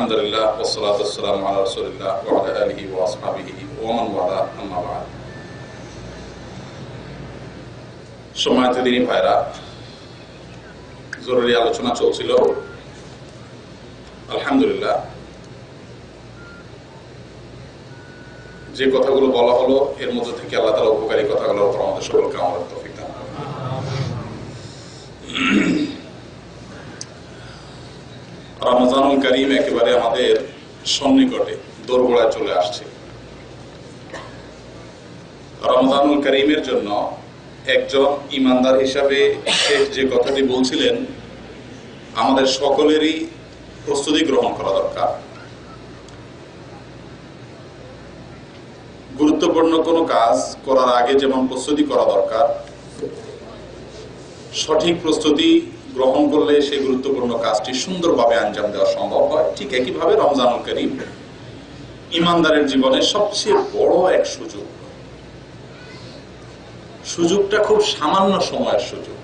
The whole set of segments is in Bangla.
আলহামদুলিল্লাহ ওয়াসসালাতু ওয়াসসালামু আলা রাসূলিল্লাহ ওয়া আলা আলিহি ওয়া আসহাবিহি ওয়া মান ওয়ালা, আম্মা বা'দ। সম্মানিত দিনী ভাইরা, জরুরি আলোচনা চলছিল। আলহামদুলিল্লাহ, যে কথাগুলো বলা হলো এর মধ্যে থেকে আল্লাহ তাআলা উপকারী কথাগুলোর উপর আমাদের সকলকে আমলের তৌফিক দান করুন। রমজানুল কারীম একেবারে আমাদের সন্নিকটে দোরগোড়ায় চলে আসছে। রমজানুল কারীমের জন্য একজন ইমানদার হিসাবে শেখ যে কথাটি বলছিলেন, আমাদের সকলেরই প্রস্তুতি গ্রহণ করা দরকার। গুরুত্বপূর্ণ কোনো কাজ করার আগে যেমন প্রস্তুতি করা দরকার, সঠিক প্রস্তুতি গ্রহণ করলে সেই গুরুত্বপূর্ণ কাজটি সুন্দরভাবে আঞ্জাম দেওয়া সম্ভব হয়। ঠিক একইভাবে রমজানুল কারীম ইমানদারের জীবনে সবচেয়ে বড় এক সুযোগ। সুযোগটা খুব সামান্য সময়ের সুযোগ,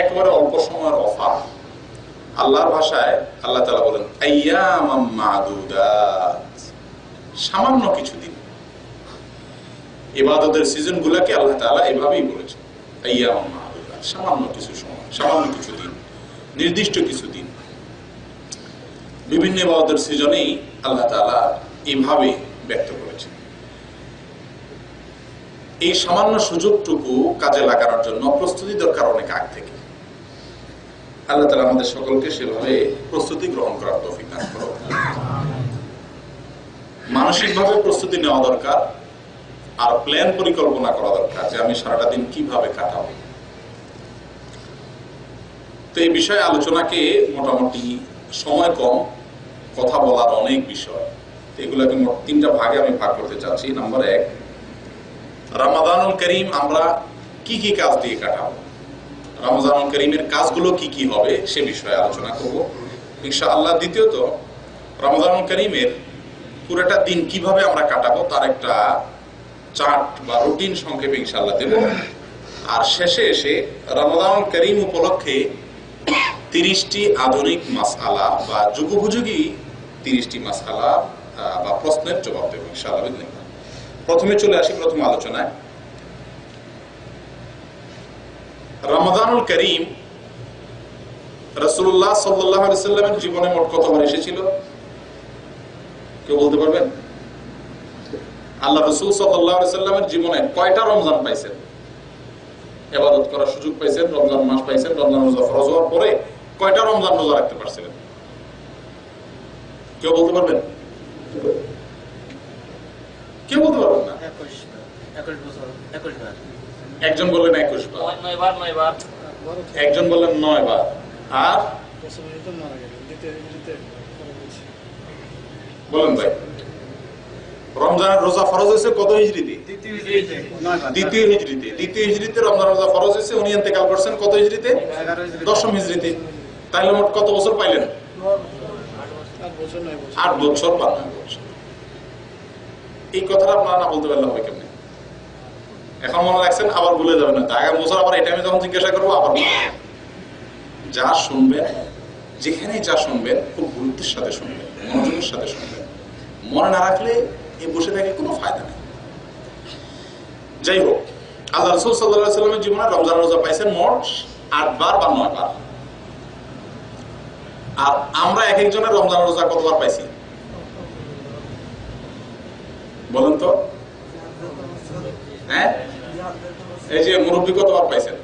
একবারে অল্প সময়ের অফার। আল্লাহর ভাষায় আল্লাহ তাআলা বলেন আইয়ামাম মাদুদাত, সামান্য কিছু দিন। ইবাদতের সিজন গুলাকে আল্লাহ তাআলা এভাবেই বলেছেন, আইয়ামাম মাদুদাত, সামান্য কিছু সময়, সামান্য কিছু দিন, নির্দিষ্ট কিছু দিন। বিভিন্ন ইবাদতের সিজনেই আল্লাহ তাআলা এইভাবে ব্যক্ত করেছেন। এই সামান্য সুযোগটুকু কাজে লাগানোর জন্য প্রস্তুতি দরকার অনেক আগ থেকে। আল্লাহ তাআলা আমাদের সকলকে সেভাবে প্রস্তুতি গ্রহণ করার তৌফিক দান করুন। মানসিকভাবে প্রস্তুতি নেওয়া দরকার, আর প্ল্যান পরিকল্পনা করা দরকার যে আমি সারাটা দিন কিভাবে কাটাবো। তো এই বিষয়ে আলোচনাকে মোটামুটি সময় কম, কথা বলার অনেক বিষয়, এগুলোকে তিনটা ভাগে আমি ভাগ করতে চাচ্ছি। নাম্বার 1, রমাদানুল কারীম আমরা কি কি কাজ দিয়ে কাটাবো, রমজানুল কারীমের কাজগুলো কি কি হবে সে বিষয়ে আলোচনা করব ইনশাআল্লাহ। দ্বিতীয়ত, রমজানুল কারীমের পুরোটা দিন কিভাবে আমরা কাটাবো তার একটা চার্ট বা রুটিন সংক্ষেপে ইনশাআল্লাহ দেব। আর শেষে এসে রমজানুল কারীম উপলক্ষে 30টি আধুনিক মাসআলা বা যুগোপযোগী 30টি মাসআলা বা প্রশ্নের জবাব দেব ইনশাআল্লাহ। প্রথমে চলে আসি প্রথম আলোচনায়। রমজানুল কারীম রাসূলুল্লাহ সাল্লাল্লাহু আলাইহি ওয়াসাল্লামের জীবনে মোট কতবার এসেছিল কেউ বলতে পারবেন? আল্লাহ রাসূল সাল্লাল্লাহু আলাইহি ওয়াসাল্লামের জীবনে কয়টা রমজান পাইছেন, ইবাদত করার সুযোগ পাইছেন, রমজান মাস পাইছেন? রমজান রোজা ফরজ হওয়ার পরে কয়টা রমজান রোজা রাখতে পারছিলেন কেউ বলতে পারবেন? কেউ বলতে পারবেন না? 21 বার। একজন বললেন 21 বার, 9 বার। একজন বললেন 9 বার। আর বলেন ভাই, রমজানের রোজা ফরজ হয়েছে কত হিজরিতে? দ্বিতীয় হিজরিতে। দ্বিতীয় হিজরিতে রমজান রোজা ফরজ হয়েছে, উনি ইন্তেকাল করছেন কত হিজরিতে? 10ম হিজরিতে। তাহলে মোট কত বছর পাইলেন? 8 বছর বা 9 বছর। এই কথাটা আপনারা না বলতে পারলে হবে কেমনে? এখন মনে রাখছেন, আবার ভুলে যাবেন না। আগামী বছর আবার এই টাইমে যখন জিজ্ঞাসা করবো আবার যা শুনবেন, যেখানে যা শুনবেন খুব গুরুত্বের সাথে শুনবেন, মনোযোগের সাথে শুনবেন। মনে না রাখলে এই বসে থাকে কোনো ফায়দা নেই। যাই হোক, আল্লাহ রাসূল সাল্লাল্লাহু আলাইহি ওয়াসাল্লামের জীবনে রমজান রোজা পাইছেন মোট 8 বার বা 9 বার। আর আমরা এক একজনের রমজান রোজা কতবার পাইছি বলেন তো? হ্যাঁ, এই যে মুরব্বী কতবার পাইছেন?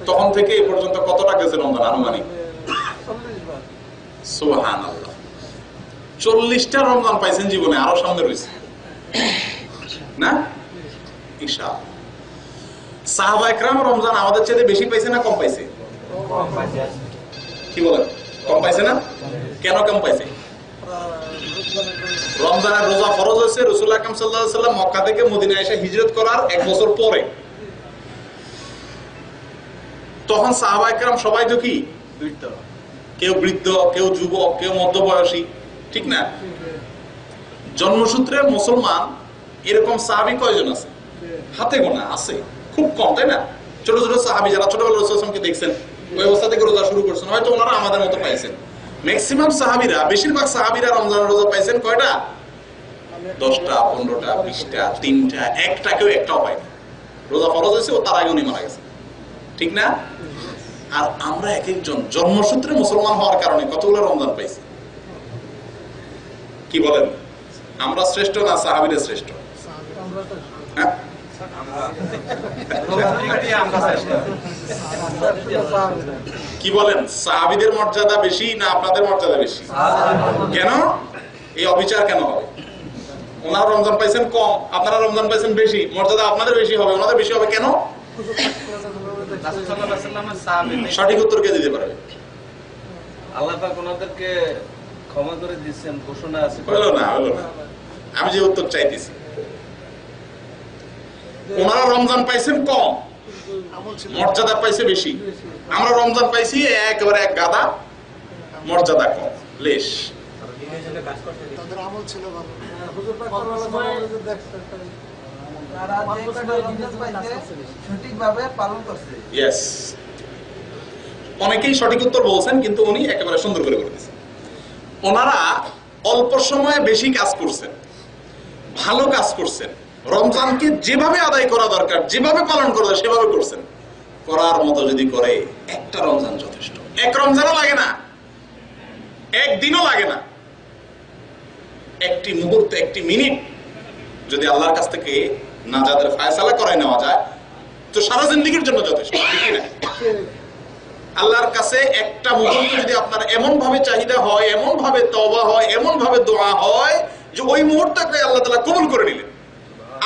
তখন থেকে এই পর্যন্ত কতটা গেছে রমজান আনুমানিক? সুবহানাল্লাহ, 40টা রমজান পাইছেন জীবনে, আরো সামনে রয়েছে না ইনশাআল্লাহ। সাহাবায়ে কেরাম রমজান আমাদের চেয়ে বেশি পাইছে না কম পাইছে? কি বলেন, কম পাইছে না? কেন কম পাইছে? রমজানের রোজা ফরজ হয়েছে রাসূল আকরাম সাল্লাল্লাহু আলাইহি ওয়াসাল্লাম মক্কা থেকে মদিনায় এসে হিজরত করার 1 বছর পরে। তখন সাহাবায়ে কেরাম সবাই তো কি, কেউ বৃদ্ধ, কেউ যুবক, কেউ মধ্যবয়সী, ঠিক না? জন্মসূত্রে মুসলমান এরকম সাহাবী কয়জন আছে? হাতে গোনা আছে, খুব কম, তাই না? ছোট ছোট সাহাবী যারা ছোটবেলায় রাসূল সাল্লাল্লাহু আলাইহি ওয়াসাল্লামকে দেখছেন, ওই অবস্থা থেকে রোজা শুরু করছেন, হয়তো ওনারা আমাদের মতো পাইছেন। ম্যাক্সিমাম সাহাবীরা, বেশিরভাগ সাহাবীরা রমজানের রোজা পাইছেন কয়টা? 10টা, 15টা, 20টা, 3টা, একটা, কেউ একটাও পায়নি। রোজা ফরজ হয়েছে ও তার আগে উনি মারা গেছে, ঠিক না? আর আমরা এক একজন জন্মসূত্রে মুসলমান হওয়ার কারণে কতগুলো রমজান পাইছি। কি বলেন, আমরা শ্রেষ্ঠ না সাহাবীরা শ্রেষ্ঠ? হ্যাঁ, কি বলেন, সাহাবীদের মর্যাদা বেশি না আপনাদের মর্যাদা বেশি? কেন এই অবিচার কেন হবে? ওনারা রমজান পাইছেন কম, আপনারা রমজান পাইছেন বেশি, মর্যাদা আপনাদের বেশি হবে, ওনাদের বেশি হবে কেন? সঠিক উত্তর কে দিতে পারবে? আল্লাহ পাক ওনাদেরকে ক্ষমা করে দিয়েছেন, ঘোষণা আছে। হলো না, হলো না। আমি যে উত্তর চাইতেছি, ওনারা রমজান পাইছেন কম, মর্যাদা পাইছে বেশি। আমরা রমজান পাইছি একেবারে এক গাদা, মর্যাদা কম, লেশ। অনেকেই সঠিক উত্তর বলছেন, কিন্তু উনি একেবারে সুন্দর করে দিয়েছেন। ওনারা অল্প সময়ে বেশি কাজ করছেন, ভালো কাজ করছেন, রমজানকে যেভাবে আদায় করা দরকার, যেভাবে পালন করা দরকার সেভাবে করছেন। করার মতো যদি করে একটা রমজান যথেষ্ট। এক রমজানও লাগে না, একদিনও লাগে না, একটি মুহূর্ত, একটি মিনিট যদি আল্লাহর কাছ থেকে নাজাতের ফায়সালা করায় নেওয়া যায় তো সারা জিন্দেগীর জন্য যথেষ্ট, ঠিক না? আল্লাহর কাছে একটা মুহূর্ত যদি আপনার এমন ভাবে চাহিদা হয়, এমন ভাবে তওবা হয়, এমন ভাবে দোয়া হয় যে ওই মুহূর্তটাকে আল্লাহ তাআলা কবুল করে নিলেন,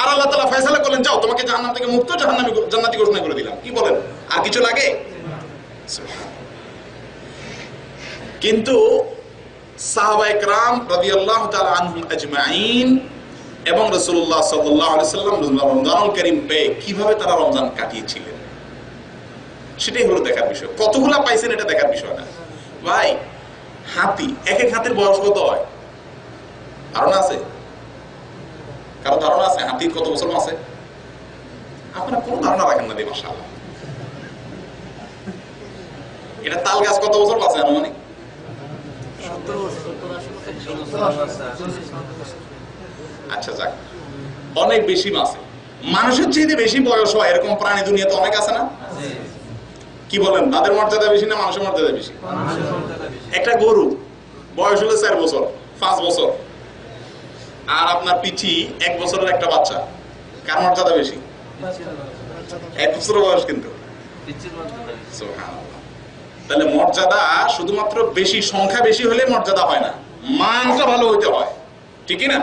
আর আল্লাহ তাআলা ফয়সালা করলেন, যাও তোমাকে জাহান্নাম থেকে মুক্ত, জান্নাতি ঘোষণা করে দিলাম, কি বলেন? আর কিছু লাগে? কিন্তু সাহাবায়ে কেরাম রাদিয়াল্লাহু তাআলা আনহুম আজমাইন এবং রাসূলুল্লাহ সাল্লাল্লাহু আলাইহি সাল্লাম রমজানুল কারীম পেয়ে কিভাবে তারা রমজান কাটিয়েছিলেন সেটাই হলো দেখার বিষয়। কতগুলা পাইছেন এটা দেখার বিষয় না ভাই। হাতি, এক এক হাতির বয়স কত হয় ধারণা আছে? কারো ধারণা আছে হাতির কত বছর আছে? আপনারা কোনো ধারণা রাখেন না, মাশাআল্লাহ। এটা তাল গাছ কত বছর বাঁচে আনুমানিক? আচ্ছা যাক, অনেক বেশি বাঁচে। মানুষের চেয়ে বেশি বয়স হয় এরকম প্রাণী দুনিয়াতে অনেক আছে না? কি বলেন, তাদের মর্যাদা বেশি না মানুষের মর্যাদা বেশি? একটা গরু বয়স হলে 4 বছর, 5 বছর, আর আপনার পিছি 1 বছরের একটা বাচ্চা, কার মর্যাদা বেশি? 1 বছর বয়স কিন্তু। সুবহানাল্লাহ। তাহলে মর্যাদা শুধুমাত্র বেশি, সংখ্যা বেশি হলে মর্যাদা হয় না, মানটা ভালো হইতে হয়, ঠিক না?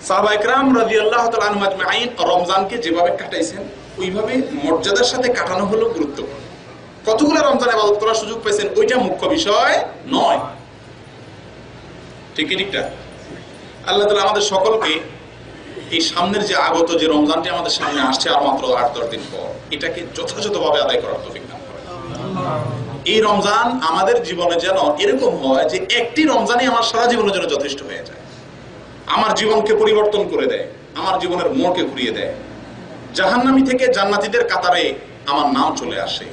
সাহাবায়ে কেরাম রাদিয়াল্লাহু তাআলা আনহুম আজমাইন রমজানকে যেভাবে কাটাইছেন ওইভাবে মর্যাদার সাথে কাটানো হলো গুরুত্বপূর্ণ। কতগুলো রমজান ইবাদত করার সুযোগ পেয়েছেন ওইটা মুখ্য বিষয় নয়, ঠিক ঠিকটা? আল্লাহ তাআলা আমাদের সকলকে এই সামনের যে আগত যে রমজানটি আমাদের সামনে আসছে আর মাত্র 8-10 দিন পর, এটাকে যথাযথভাবে আদায় করার তৌফিক দান করেন। এই রমজান আমাদের জীবনে যেন এরকম হয় যে একটি রমজানই আমার সারা জীবনের জন্য যথেষ্ট হয়ে যায়, আমার জীবনকে পরিবর্তন করে দেয়, আমার জীবনের মোড়কে ঘুরিয়ে দেয়, জাহান্নামী থেকে জান্নাতীদের কাতারে আমার নাম চলে আসে,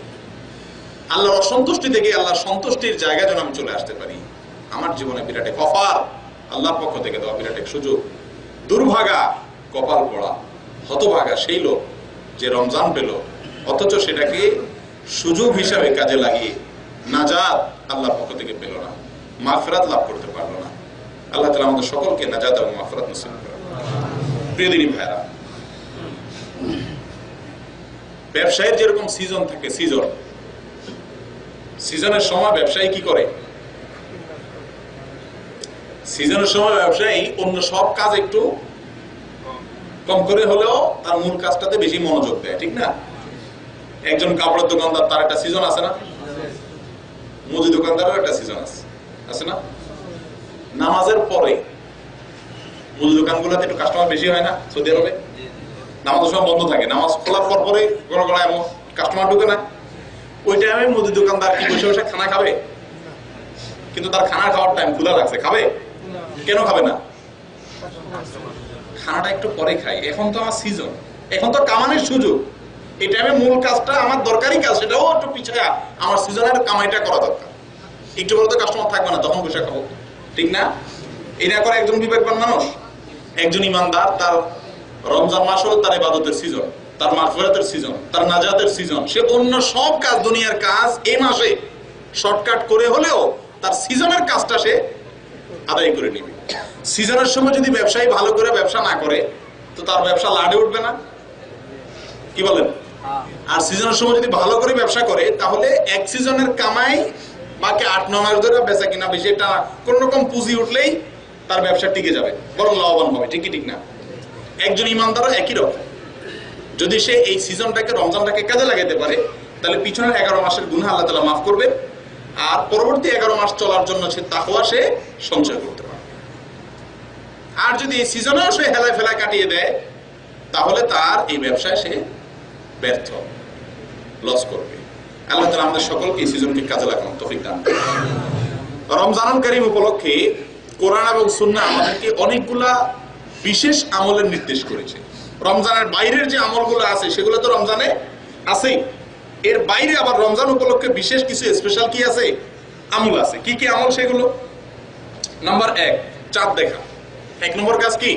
আল্লাহর অসন্তুষ্টি থেকে আল্লাহর সন্তুষ্টির জায়গায় যেন আমি চলে আসতে পারি। আমার জীবনে বিরাট এক অফার, আল্লাহর পক্ষ থেকে দেওয়া বিরাট এক সুযোগ। দুর্ভাগা, কপাল পড়া, হতভাগা সেই লোক যে রমজান পেল অথচ সেটাকে সুযোগ হিসাবে কাজে লাগিয়ে নাজাত আল্লাহর পক্ষ থেকে পেল না, মাগফিরাত লাভ করতে পারলো না। আল্লাহ তাআলা আমাদের সকলকে নাজাত এবং মাগফিরাত নসিব করুন। প্রিয় দিনী ভাইরা, ব্যবসায়ের যেরকম সিজন থাকে, সিজনের সময় ব্যবসায়ী কি করে? সিজনের সময় ব্যবসায়ী অন্য সব কাজ একটু কম করে হলেও তার মূল কাজটাতে বেশি মনোযোগ দেয়, ঠিক না? একজন কাপড়ের দোকানদার, তার একটা সিজন আছে না? মুদি দোকানদারের একটা সিজন আছে না? নামাজের পরে মুদি দোকানগুলোতে একটু কাস্টমার বেশি হয় না? সৌদি আরবে নামাজের সময় বন্ধ থাকে, নামাজ খোলার পর পরে গড়গড়া এমন কাস্টমার ঢুকে না। ওই টাইমে মুদি দোকানদার কি বসে বসে খানা খাবে? কিন্তু তার খানা খাওয়ার টাইম ক্ষুধা লাগছে, খাবে? কেন খাবে না? খানাটা একটু পরে খাই, এখন তো আমার সিজন, এখন তো কামানোর সুযোগ, এই টাইমে মূল কাজটা আমার দরকারি কাজ, সেটাও একটু পিছিয়ে আমার সিজনের কামাইটা করা দরকার। একটু বড় তো কাস্টমার থাকবে না, তখন বসে খাবো, ঠিক না? এই না করে একজন বিবেকবান মানুষ, একজন ইমানদার, তার রমজান মাস হলো তার ইবাদতের সিজন, তার মাগফিরাতের সিজন, তার নাজাতের সিজন। সে অন্য সব কাজ, দুনিয়ার কাজ এই মাসে শর্টকাট করে হলেও তার সিজনের কাজটা সে আদায় করে নেবে। সিজনের সময় যদি ব্যবসায়ী ভালো করে ব্যবসা না করে তো তার ব্যবসা লাডে উঠবে না, কি বলেন? আর সিজনের সময় যদি ভালো করে ব্যবসা করে তাহলে এক সিজনের কামাই বাকি 8-9 মাস ধরে বেচা কিনা বেশি, এটা কোন রকম পুঁজি উঠলেই তার ব্যবসা টিকে যাবে, বরং লাভবান হবে, ঠিক কি ঠিক না? একজন ইমানদারও একই রকম, যদি সে এই সিজনটাকে, রমজানটাকে কাজে লাগাতে পারে তাহলে পিছনের 11 মাসের গুনাহ আল্লাহ তাআলা মাফ করবে, আর পরবর্তী 11 মাস চলার জন্য সে তাকওয়া সে সঞ্চয় করতে পারে। আর যদি এই সিজনেও সে হেলায় ফেলায় কাটিয়ে দেয় তাহলে তার এই ব্যবসায় সে ব্যর্থ, লস করবে। আল্লাহ তাআলা আমাদের সকলকে এই সিজনকে কাজে লাগানোর তৌফিক দান করুন। রমজানুল কারীম উপলক্ষে কোরআন এবং সুন্নাহ আমাদেরকে অনেকগুলা বিশেষ আমলের নির্দেশ করেছে। রমজানের বাইরের যে আমলগুলো আছে সেগুলো তো রমজানে আছে, এর বাইরে আবার রমজান উপলক্ষে বিশেষ কিছু স্পেশাল কি আছে, আমল আছে। কি কি আমল সেগুলো? নাম্বার 1, চাঁদ দেখা। 1 নম্বর কাজ কি?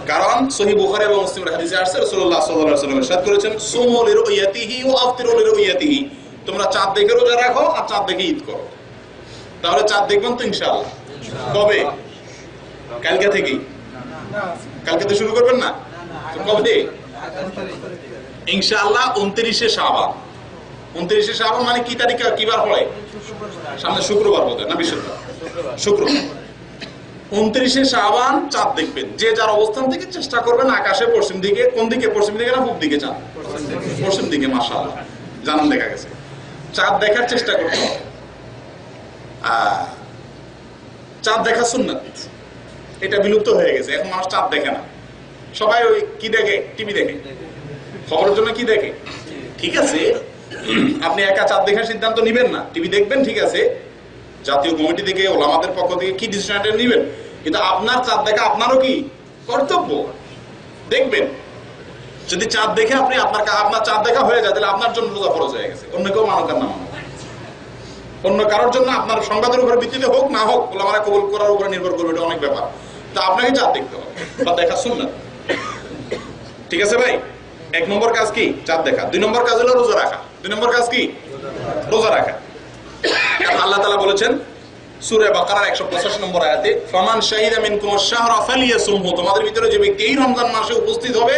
কারণ সহিহ বুখারী এবং মুসলিমের হাদিসে আসছে রাসূলুল্লাহ সাল্লাল্লাহু আলাইহি ওয়াসাল্লাম ইরশাদ করেছেন, সুমু লিরুয়াতিহি ওয়া আফতিরু লিরুয়াতিহি। তোমরা চাঁদ দেখে রোজা রাখো আর চাঁদ দেখে ঈদ করো। তাহলে চাঁদ দেখবেন তো ইনশাআল্লাহ? কবে? কালকে থেকেই? কালকে তো শুরু করবেন না? কবে? ইনশাআল্লাহ 29শে শাবান। 29শে শাবান মানে কি তারিখ, কি বার পড়ে? সামনে শুক্রবার বোধহয়, না বৃহস্পতিবার? শুক্রবার। 29শে শাবান চাঁদ দেখবেন। যে যার অবস্থান থেকে চেষ্টা করবেন আকাশে পশ্চিম দিকে, কোন দিকে? পশ্চিম দিকে না পূব দিকে? চাঁদ পশ্চিম দিকে, মাশাআল্লাহ, জানান দেখা গেছে। চাঁদ দেখার চেষ্টা করতে হবে। চাঁদ দেখা সুন্নাত, এটা বিলুপ্ত হয়ে গেছে, এখন মানুষ চাঁদ দেখে না, সবাই ওই কি দেখে, টিভি দেখে, খবরের জন্য কি দেখে। ঠিক আছে, আপনি একা চাঁদ দেখার সিদ্ধান্ত নিবেন না, টিভি দেখবেন, ঠিক আছে, জাতীয় কমিটি থেকে, ওলামাদের পক্ষ থেকে কি ডিসিশন নিবেন, কিন্তু আপনার চাঁদ দেখা আপনারও কি কর্তব্য, দেখবেন। যদি চাঁদ দেখে আপনি আপনার চাঁদ দেখা হয়ে যায় তাহলে আপনার জন্য রোজা ফরজ হয়ে গেছে, অন্য কেউ মানুক আর না মানুক, অন্য কারোর জন্য আপনার সংবাদের উপর ভিত্তিতে হোক না হোক, ওলামারা কবুল করার উপরে নির্ভর করবে, এটা অনেক ব্যাপার। তো আপনাকে চাঁদ দেখতে হবে বা দেখা সুন্নাত, ঠিক আছে ভাই? 1 নম্বর কাজ কি? চাঁদ দেখা। 2 নম্বর কাজ হলো রোজা রাখা। 2 নম্বর কাজ কি? রোজা রাখা। আল্লাহ তাআলা বলেছেন সূরা বাকারার 185 নম্বর আয়াতে, ফামান শাহিদা মিনকুমুশ শাহরা ফালিয়াসুমহু, তোমাদের ভিতরে যে ব্যক্তি এই রমজান মাসে উপস্থিত হবে,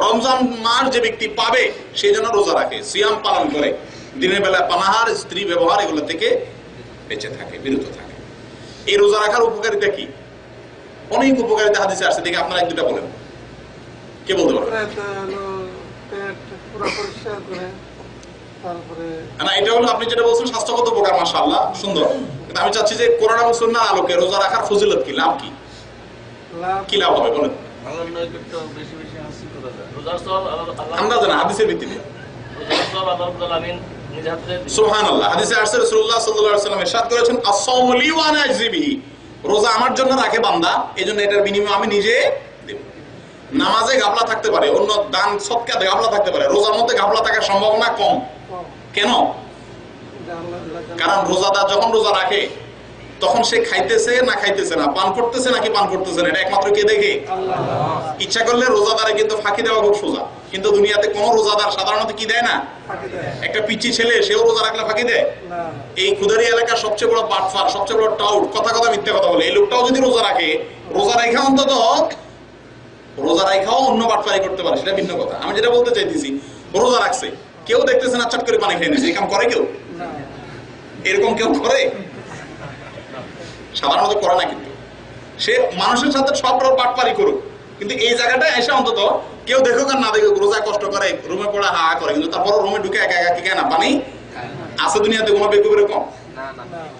রমজান মাস যে ব্যক্তি পাবে সে যেন রোজা রাখে, সিয়াম পালন করে, দিনের বেলা পানাহার, স্ত্রী ব্যবহার এগুলো থেকে বেঁচে থাকে, বিরত থাকে। এই রোজা রাখার উপকারিতা কি? অনেক উপকারিতা হাদিসে আসছে, দেখি আপনারা 1-2টা বলেন। কে বলতে পারবে? না, এটা হলো আপনি যেটা বলছেন স্বাস্থ্যগত উপকার, মাশাআল্লাহ, সুন্দর। কিন্তু আমি চাচ্ছি যে কোরআন এবং সুন্নাহর আলোকে রোজা রাখার ফজিলত কি, লাভ কি, কি লাভ হবে বলেন? আল্লাহর নৈকট্য বেশি বেশি হাসিল করা যায়। রোজার সওয়াব আল্লাহ আমরা জানা হাদিসের ভিত্তিতে। রোজার সওয়াব আল্লাহ রাব্বুল আলামিন নিজ হাতে দেন। সুবহানাল্লাহ। হাদিসে আসছে রাসূলুল্লাহ সাল্লাল্লাহু আলাইহি ওয়াসাল্লাম ইরশাদ করেছেন, আস-সাওমু লি ওয়া আনা আজজি বিহি। রোজা আমার জন্য রাখে বান্দা, এজন্য এটার বিনিময়ে আমি নিজে দেব। নামাজে গাফলা থাকতে পারে, অন্য দান সদকাতে গাফলা থাকতে পারে, রোজার মধ্যে গাফলা থাকার সম্ভাবনা কম। কেন? কারণ রোজাদার যখন রোজা রাখে তখন সে খাইতেছে না খাইতেছে না, পান করতেছে নাকি পান করতেছে না, এটা একমাত্র কে দেখে? আল্লাহ। ইচ্ছা করলে রোজাদারে কিন্তু ফাঁকি দেওয়া খুব সোজা, কিন্তু দুনিয়াতে কোন রোজাদার সাধারণত কি দেয় না? একটা পিচ্চি ছেলে সেও রোজা রাখলে ফাঁকি দেয়? এই খুদারি এলাকার সবচেয়ে বড় বাটফার, সবচেয়ে বড় টাউট, কথা কথা মিথ্যা কথা বলে, এই লোকটাও যদি রোজা রাখে, রোজা রাখা অন্তত রোজা রাখাও অন্য বাটফারি করতে পারে, সেটা ভিন্ন কথা। আমি যেটা বলতে চাইতেছি, রোজা রাখছে, কেউ দেখতেছে না, চট করে পানি খেয়ে নিচ্ছে, এই কাম করে কেউ? এরকম কেউ করে? সাধারণত করে না। কিন্তু সে মানুষের সাথে সব বাটপারি করুক, কিন্তু এই জায়গাটা এসে অন্তত কেউ দেখুক আর না দেখুক, রোজা কষ্ট করে, রুমে পড়া হা করে, কিন্তু তারপর রুমে ঢুকে একা একা কি কেনা পানি আছে দুনিয়াতে কোনো বেকুব এরকম?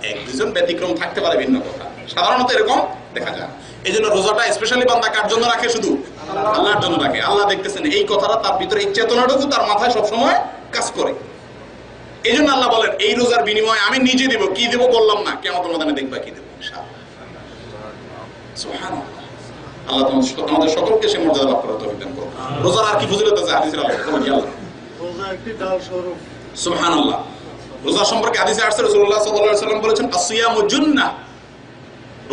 এক দুজন ব্যতিক্রম থাকতে পারে, ভিন্ন কথা, সাধারণত এরকম দেখা যায়। এই জন্য রোজাটা স্পেশালি বান্দা কার জন্য রাখে? শুধু আল্লাহর জন্য রাখে। আল্লাহ দেখতেছেন এই কথাটা তার ভিতরে, এই চেতনাটুকু তার মাথায় সবসময় কাজ করে। এই জন্য আল্লাহ বলেন এই রোজার বিনিময়ে আমি নিজে দিব। কি দেব বললাম না, কিয়ামতের ময়দানে দেখবা কি দেব ইনশাআল্লাহ। সুবহানাল্লাহ। আল্লাহ আমাদের সকলকে সে মর্যাদা লাভ করার তৌফিক দান করুন। রোজার আর কি ফজিলত আছে হাদিসের আলোকে বলেন। আল্লাহ রোজা একটি ডাল স্বরূপ। সুবহানাল্লাহ। রোজা সম্পর্কে হাদিসে আসছে রাসূলুল্লাহ সাল্লাল্লাহু আলাইহি ওয়াসাল্লাম বলেছেন আসিয়ামু জুন্নাহ,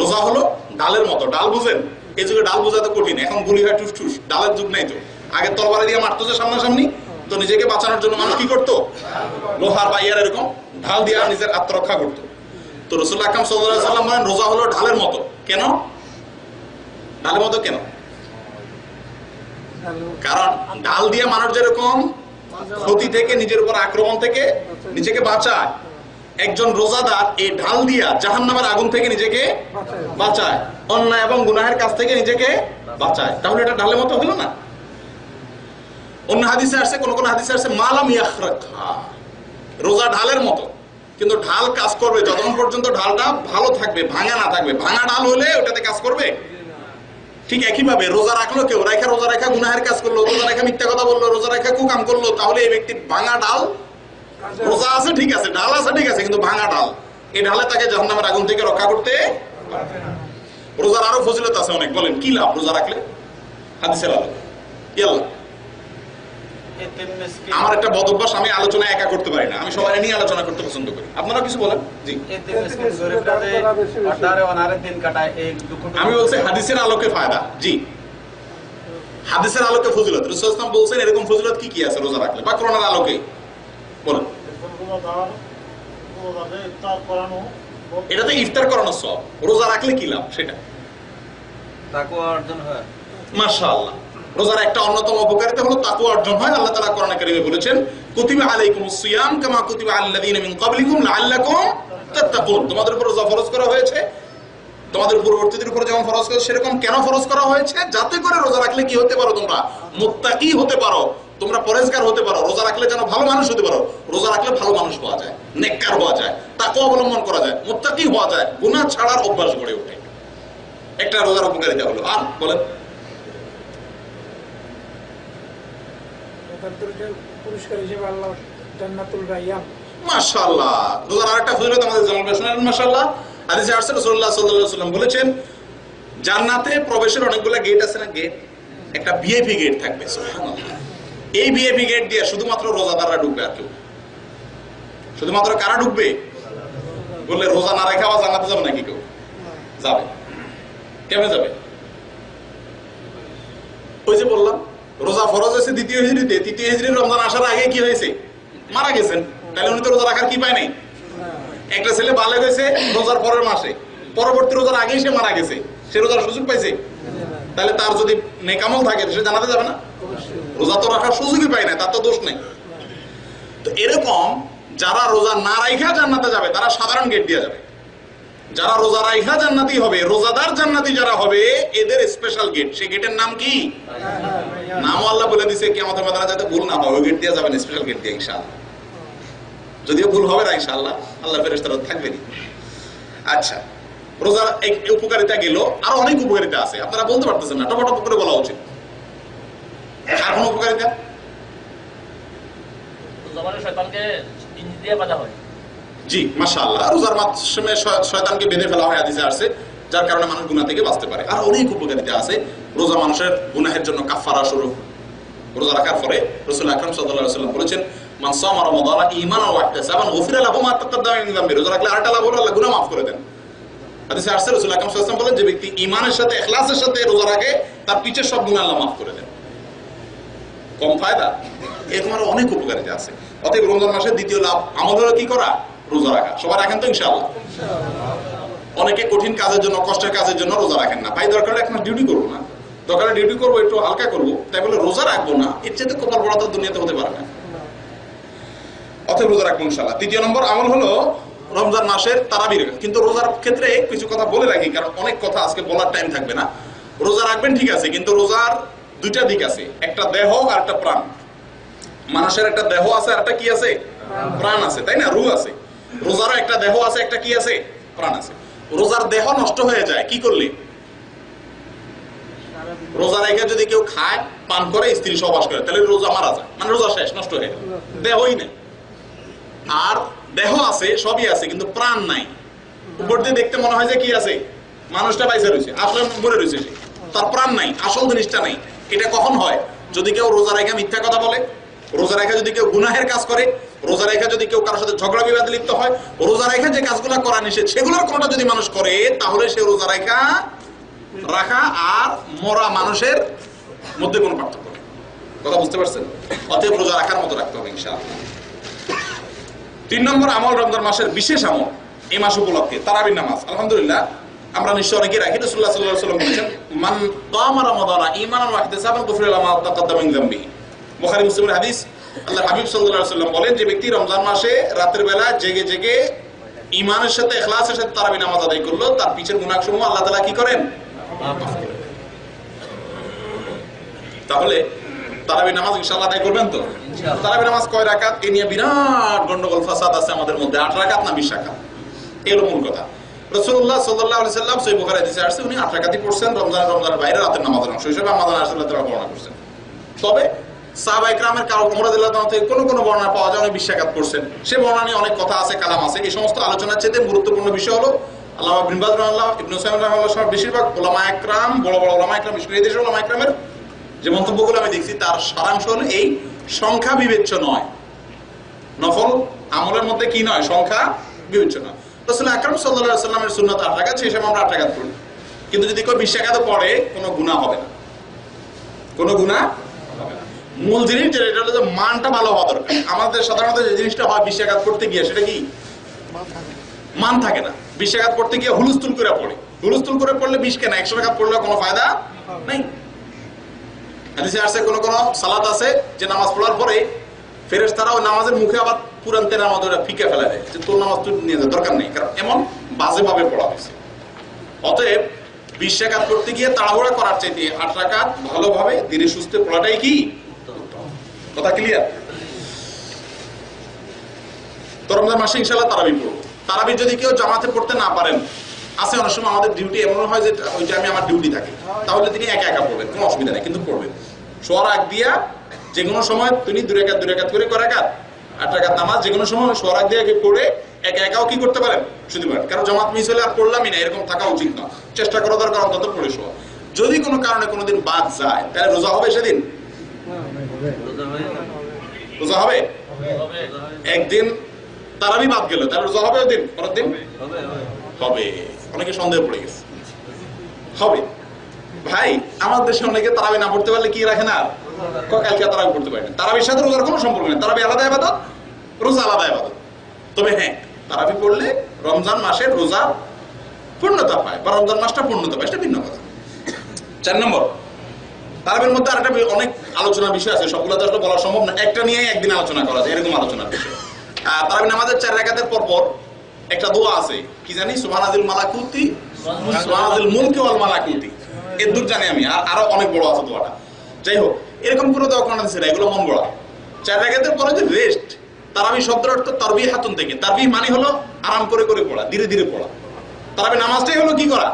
রোজা হলো ডালের মতো। ডাল বুঝেন? এই যুগে ডাল বোঝা তো কঠিন, এখন গুলি হয় টুস টুস, ডালের যুগ নাই তো। আগে তরবারি দিয়ে মারতো যে সামনাসামনি, তো নিজেকে বাঁচানোর জন্য মানুষ কি করতো? লোহার বা ইয়ার এরকম ঢাল দিয়ে নিজের আত্মরক্ষা করতো। তো রাসূলুল্লাহ আকরাম সাল্লাল্লাহু আলাইহি ওয়াসাল্লাম বলেন রোজা হলো ঢালের মতো। কেন ঢালের মতো? কেন? কারণ ঢাল দিয়ে মানুষ যেরকম ক্ষতি থেকে, নিজের উপর আক্রমণ থেকে নিজেকে বাঁচায়, একজন রোজাদার এই ঢাল দিয়া জাহান্নামের আগুন থেকে নিজেকে বাঁচায়, অন্যায় এবং গুনাহের কাছ থেকে নিজেকে বাঁচায়। তাহলে এটা ঢালের মতো হলো না? অন্য হাদিসে আসছে, কোন কোন হাদিসে আসছে মালাম ইয়াখরাকহা, রোজা ঢালের মতো, কিন্তু ঢাল কাজ করবে যতক্ষণ পর্যন্ত ঢালটা ভালো থাকবে, ভাঙা না থাকবে। ভাঙা ঢাল হলে ওটাতে কাজ করবে? ঠিক একই ভাবে রোজা রাখলো কেউ, রোজা রাখা গুনাহের কাজ করলো, রোজা রাখা মিথ্যা কথা বললো, রোজা রাখা কুকাম করলো, তাহলে এই ব্যক্তির ভাঙা ডাল, রোজা আছে ঠিক আছে, ডাল আছে ঠিক আছে, কিন্তু ভাঙা ডাল, এই ঢালে তাকে জাহান্নামের আগুন থেকে রক্ষা করতে। রোজার আরো ফজিলত আছে অনেক, বলেন কি লাভ রোজা রাখলে? হাদিসের আলো ইয়াল্লাহ। আমার একটা বদ অভ্যাস, আমি আলোচনা একা করতে পারি না, আমি সবাই নিয়ে আলোচনা করতে পছন্দ করি। আপনারা কিছু বলেন? জি, আমি বলছি হাদিসের আলোকে ফায়দা। জি, হাদিসের আলোকে ফজিলত। রাসূল সাল্লাল্লাহু আলাইহি ওয়াসাল্লাম বলছেন এরকম ফজিলত কি কি আছে রোজা রাখলে, বা কোরআনের আলোকে বলেন। এটাতে ইফতার করানোর সওয়াব, রোজা রাখলে কি লাভ সেটা তাকওয়া অর্জন হয়। মাশাআল্লাহ। রোজার একটা অন্যতম উপকারিতা হলো তাকওয়া অর্জন হয়। আল্লাহ তাআলা কোরআনে কারীমে বলেছেন কুতিবা আলাইকুমুস সিয়াম কামা কুতিবা আলাল্লাযিনা মিন ক্বাবলিকুম লাআল্লাকুম তাত্তাকুন, তোমাদের উপর রোজা ফরজ করা হয়েছে, তোমাদের পূর্ববর্তীদের উপর যেমন ফরজ করেছে সেরকম কেন ফরজ করা হয়েছে? যাতে করে রোজা রাখলে কি হতে পারো? তোমরা মুত্তাকি হতে পারো, তোমরা পরেজগার হতে পারো। রোজা রাখলে যেন ভালো মানুষ হতে পারো। রোজা রাখলে ভালো মানুষ হওয়া যায়, নেককার হওয়া যায়, তাকওয়া অবলম্বন করা যায়, মুত্তাকি হওয়া যায়, গুনাহ ছাড়ার অভ্যাস গড়ে ওঠে। একটা রোজার উপকারিতা হলো। আর বলেন পুরস্কার হিসেবে আল্লাহ জান্নাতুল রায়্যান। মাশাআল্লাহ। রোজার আরেকটা ফজিলত আমাদের জানাল ভাই শুনেন। মাশাআল্লাহ, হাদিসে আসছে রাসূলুল্লাহ সাল্লাল্লাহু আলাইহি ওয়াসাল্লাম বলেছেন জান্নাতে প্রবেশের অনেকগুলো গেট আছে না, গেট, একটা ভিআইপি গেট থাকবে। সুবহানাল্লাহ। এই ভিআইপি গেট দিয়ে শুধুমাত্র রোজাদাররা ঢুকবে, আর কেউ। শুধুমাত্র কারা ঢুকবে বললে রোজা না রেখে আবার জান্নাতে যাবে নাকি কেউ? যাবে। কেমনে যাবে? ওই যে বললাম রোজা ফরজ হয়েছে দ্বিতীয় হিজরিতে, তৃতীয় হিজরির রমজান আসার আগে কি হয়েছে? মারা গেছেন। তাহলে উনি তো রোজা রাখার কি পায় নাই? একটা ছেলে বালেগ হয়েছে রোজার পরের মাসে, পরবর্তী রোজার আগেই সে মারা গেছে, সে রোজার সুযোগ পাইছে। তাহলে তার যদি নেকামল থাকে সে জানাতে যাবে না? রোজা তো রাখার সুযোগই পায় না, তার তো দোষ নেই। তো এরকম যারা রোজা না রাইখা জান্নাতে যাবে তারা সাধারণ গেট দিয়ে যাবে। যারা রোজা রাইখা জান্নাতি হবে, রোজাদার জান্নাতি যারা হবে, এদের স্পেশাল গেট। সেই গেটের নাম কি? নামও আল্লাহ বলে দিয়েছে, কিয়ামতের ময়দানে যাতে ভুল না হয় ওই গেট দিয়ে যাবেন, স্পেশাল গেট দিয়ে ইনশাআল্লাহ। যদিও ভুল হবে না ইনশাআল্লাহ, আল্লাহ ফেরেশতারা থাকবেনই। আচ্ছা, রোজার এক উপকারিতা গেল, আরো অনেক উপকারিতা আছে, আপনারা বলতে পারতেছেন না, টপটপ করে বলা উচিত। আর কোন উপকারিতা? শয়তানকে জিনিস দিয়ে বাঁধা হয়। জি, মাশাআল্লাহ। রোজার মাধ্যমে শয়তানকে বেঁধে ফেলা হয় হাদিসে আসছে, যার কারণে মানুষ গুনাহ থেকে বাঁচতে পারে। আর অনেক উপকারিতা আছে। রোজা মানুষের গুনাহের জন্য কাফারা স্বরূপ। রোজা রাখার পরে রাসূল আকরাম সাল্লাল্লাহু আলাইহি ওয়াসাল্লাম বলেছেন মান সামা রমাদানা ঈমানান ওয়া ইহতিসাবান গুফিরা লাহু মা তাকাদ্দামা মিন যামবি। রোজা রাখলে আরেকটা লাভ হলো, আল্লাহ গুনাহ মাফ করে দেন। হাদিসে আসছে রাসূল আকরাম সাল্লাল্লাহু আলাইহি ওয়াসাল্লাম বলেন যে ব্যক্তি ঈমানের সাথে ইখলাসের সাথে রোজা রাখে তার পিছের সব গুনাহ আল্লাহ মাফ করে দেন। কম ফায়দা? এরকম আরো অনেক উপকারিতা আছে। অতএব রমজান মাসের দ্বিতীয় লাভ আমল হলো কি করা? রোজা রাখা। সবাই রাখেন তো ইনশাআল্লাহ? অনেকে কঠিন কাজের জন্য, কষ্টের কাজের জন্য রোজা রাখেন না। ভাই দরকার এক মাস ডিউটি করবো না, দরকার ডিউটি করবো একটু হালকা করবো, তাই বলে রোজা রাখবো না, এর চেয়ে কপাল বড় তো দুনিয়াতে হতে পারে না। অতএব রোজা রাখবো ইনশাআল্লাহ। তৃতীয় নম্বর আমল হলো রমজান মাসের তারাবির। কিন্তু রোজার ক্ষেত্রে কিছু কথা বলে রাখি, কারণ অনেক কথা আজকে বলার টাইম থাকবে না। রোজা রাখবেন ঠিক আছে, কিন্তু রোজার দুইটা দিক আছে, একটা দেহ আর একটা প্রাণ। মানুষের একটা দেহ আছে আর একটা কি আছে? প্রাণ আছে, তাই না? রূহ আছে। রোজারও একটা দেহ আছে, একটা কি আছে? প্রাণ আছে। রোজার দেহ নষ্ট হয়ে যায় কি করলে? রোজা রেখে যদি কেউ খায়, পান করে, স্ত্রী সহবাস করে, তাহলে রোজা মারা যায়, মানে রোজা শেষ, নষ্ট হয়ে গেল, দেহই নেই। আর দেহ আছে, সবই আছে, কিন্তু প্রাণ নাই। উপর দিয়ে দেখতে মনে হয় যে কি আছে, মানুষটা বাইসে রয়েছে, আসলে মরে রয়েছে, তার প্রাণ নাই, আসল জিনিসটা নাই। এটা কখন হয়? যদি কেউ রোজা রেখে মিথ্যা কথা বলে, রোজা রেখা যদি কেউ গুনাহের কাজ করে, রোজা রেখা যদি কেউ কারোর সাথে ঝগড়া বিবাদে লিপ্ত হয়, রোজা রেখা যে কাজগুলো করা নিষেধ সেগুলোর কোনটা যদি মানুষ করে, তাহলে সে রোজা রেখা রাখা আর মরা মানুষের মধ্যে কোনো পার্থক্য নেই। কথা বুঝতে পারছেন? অতএব রোজা রাখার মতো রাখতে হবে ইনশাআল্লাহ। 3 নম্বর আমল, রমজান মাসের বিশেষ আমল এই মাস উপলক্ষে তারাবির নামাজ। আলহামদুলিল্লাহ আমরা নিশ্চয় অনেকেই রাখি। রাসূলুল্লাহ সাল্লাল্লাহু আলাইহি ওয়াসাল্লাম বলেছেন, মান কামা রমাদানা ঈমানান ওয়া ইহতিসাবান গুফিরা লাহু মা তাকাদ্দামা মিন যামবিহি। বুখারী মুসলিমের হাদিস। আল্লাহর হাবিব সাল্লাল্লাহু আলাইহি ওয়াসাল্লাম বলেন, যে ব্যক্তি রমজান মাসে রাতের বেলা জেগে জেগে ঈমানের সাথে ইখলাসের সাথে তারাবি নামাজ আদায় করলো, তার পিছের গুনাহসমূহ আল্লাহ তাআলা কি করেন? মাফ করেন। তাহলে তারাবি নামাজ ইনশাআল্লাহ আদায় করবেন তো? তারাবি নামাজ কয় রাকাত এ নিয়ে বিরাট গন্ডগোল ফাসাদ আছে আমাদের মধ্যে। 8 রাকাত না 20 রাকাত, এর মূল কথা। রাসূলুল্লাহ সাল্লাল্লাহু আলাইহি সাল্লাম সহিহ বুখারী হাদিসে আসছে, উনি 8 রাকাতই পড়ছেন রমজানের বাইরে রাতের নামাজের অংশ হিসেবে আমাদের রাসূলুল্লাহ তাআলা বর্ণনা করছেন। তবে সাহাবায়ে কেরামের কারো ওমর রাদিয়াল্লাহু তাআলা থেকে কোন বর্ণনা পাওয়া যায় উনি 20 রাকাত পড়ছেন। সে বর্ণনা নিয়ে অনেক কথা আছে, কালাম আছে। এই সমস্ত আলোচনার চেয়ে গুরুত্বপূর্ণ বিষয় হলো আল্লামা ইবনে বাজ রাহিমাহুল্লাহ, ইবনে উসাইমিন রাহিমাহুল্লাহ সহ বেশিরভাগ উলামায়ে একরাম, বড় বড় উলামায়ে একরাম, বিশেষ করে এই দেশের উলামায়ে একরামের যে মন্তব্যগুলো আমি দেখছি তার সারাংশ হলো এই, সংখ্যা বিবেচ্য নয়। নফল আমলের মধ্যে কি নয়? সংখ্যা বিবেচ্য নয়। রাসূল আকরাম সাল্লাল্লাহু আলাইহি ওয়াসাল্লামের সুন্নাত 8 রাকাত, সেই সময় আমরা 8 রাকাত পড়ি। কিন্তু যদি কেউ 20 রাকাতও পড়ে কোনো গুনাহ হবে না, কোনো গুনাহ হবে না। মূল জিনিস যেটা হলো যে মানটা ভালো হওয়া দরকার। আমাদের সাধারণত যে জিনিসটা হয় 20 রাকাত পড়তে গিয়ে সেটা কি মান থাকে না। 20 রাকাত পড়তে গিয়ে হুলস্থুল করে পড়ে। হুলস্থুল করে পড়লে 20 কেন, 100 রাকাত পড়লে কোনো ফায়দা নাই। হাদিসে আছে কোন কোন সালাত আছে যে নামাজ পড়ার পরে ফেরেশতারা ওই নামাজের মুখে আবার পুরান তেরা নামাজ ওরা ফিকে ফেলে দেয়, যে তোর নামাজ তুই নিয়ে যাওয়ার দরকার নেই, কারণ এমন বাজে ভাবে পড়া হয়েছে। অতএব 20 রাকাত পড়তে গিয়ে তাড়াহুড়া করার চাইতে 8 রাকাত ভালোভাবে ধীরে সুস্থে পড়াটাই কি কথা ক্লিয়ার? তো রমজান মাসে ইনশাআল্লাহ তারাবি পড়ব। তারাবি যদি কেউ জামাতে পড়তে না পারেন, আছে অনেক সময় আমাদের ডিউটি এমন হয় যে ওই টাইমে আমার ডিউটি থাকে, তাহলে তিনি একা একা পড়বেন, কোনো অসুবিধা নেই, কিন্তু পড়বেন শোয়ার আগ দিয়া যে কোনো সময় তিনি 2 রাকাত করে কয় রাকাত 8 রাকাত নামাজ যে কোনো সময় শোয়ার আগ দিয়ে পড়ে একা একাও কি করতে পারেন, শুধু পারেন। কারণ জামাত মিস হলে আর পড়লামই না এরকম থাকা উচিত না, চেষ্টা করা দরকার অন্তত পড়ে শোয়া। যদি কোনো কারণে কোনোদিন বাদ যায় তাহলে রোজা হবে সেদিন? রোজা হবে? একদিন তারাবি বাদ গেল তাহলে রোজা হবে? ওই দিন পরের দিন হবে। অনেকে সন্দেহ পড়ে গেছে, হবে। ভাই আমাদের দেশে অনেকে তারাবি না পড়তে পারলে কি রাখে না, কালকে তারাবি পড়তে পারে না। তারাবির সাথে রোজার কোনো সম্পর্ক নেই, তারাবি আলাদা ইবাদত, রোজা আলাদা ইবাদত। তবে হ্যাঁ, তারাবি পড়লে রমজান মাসের রোজা পূর্ণতা পায় বা রমজান মাসটা পূর্ণতা পায়, সেটা ভিন্ন কথা। 4 নম্বর, তারাবির মধ্যে আরেকটা অনেক আলোচনার বিষয় আছে, সবগুলো তো আসলে বলা সম্ভব না, একটা নিয়ে একদিন আলোচনা করা যায় এরকম আলোচনার বিষয়। তারাবি নামাজের 4 রাকাতের পর একটা দোয়া আছে, কি জানি, সুবহানাল মালাকুতি সুবহানাল মুলকি ওয়াল মালাকুতি, এর দূর জানি আমি, আর আরো অনেক বড় আছে দোয়াটা। যাই হোক, এরকম কোনো দোয়া কোন আছে না, এগুলো মন গড়া। 4 রাকাতের পরে যে রেস্ট, তারাবি শব্দের অর্থ তারবিহাতুন থেকে, তারবিহ মানে হলো আরাম করে করে পড়া, ধীরে ধীরে পড়া। তারাবি নামাজটাই হলো কি করা,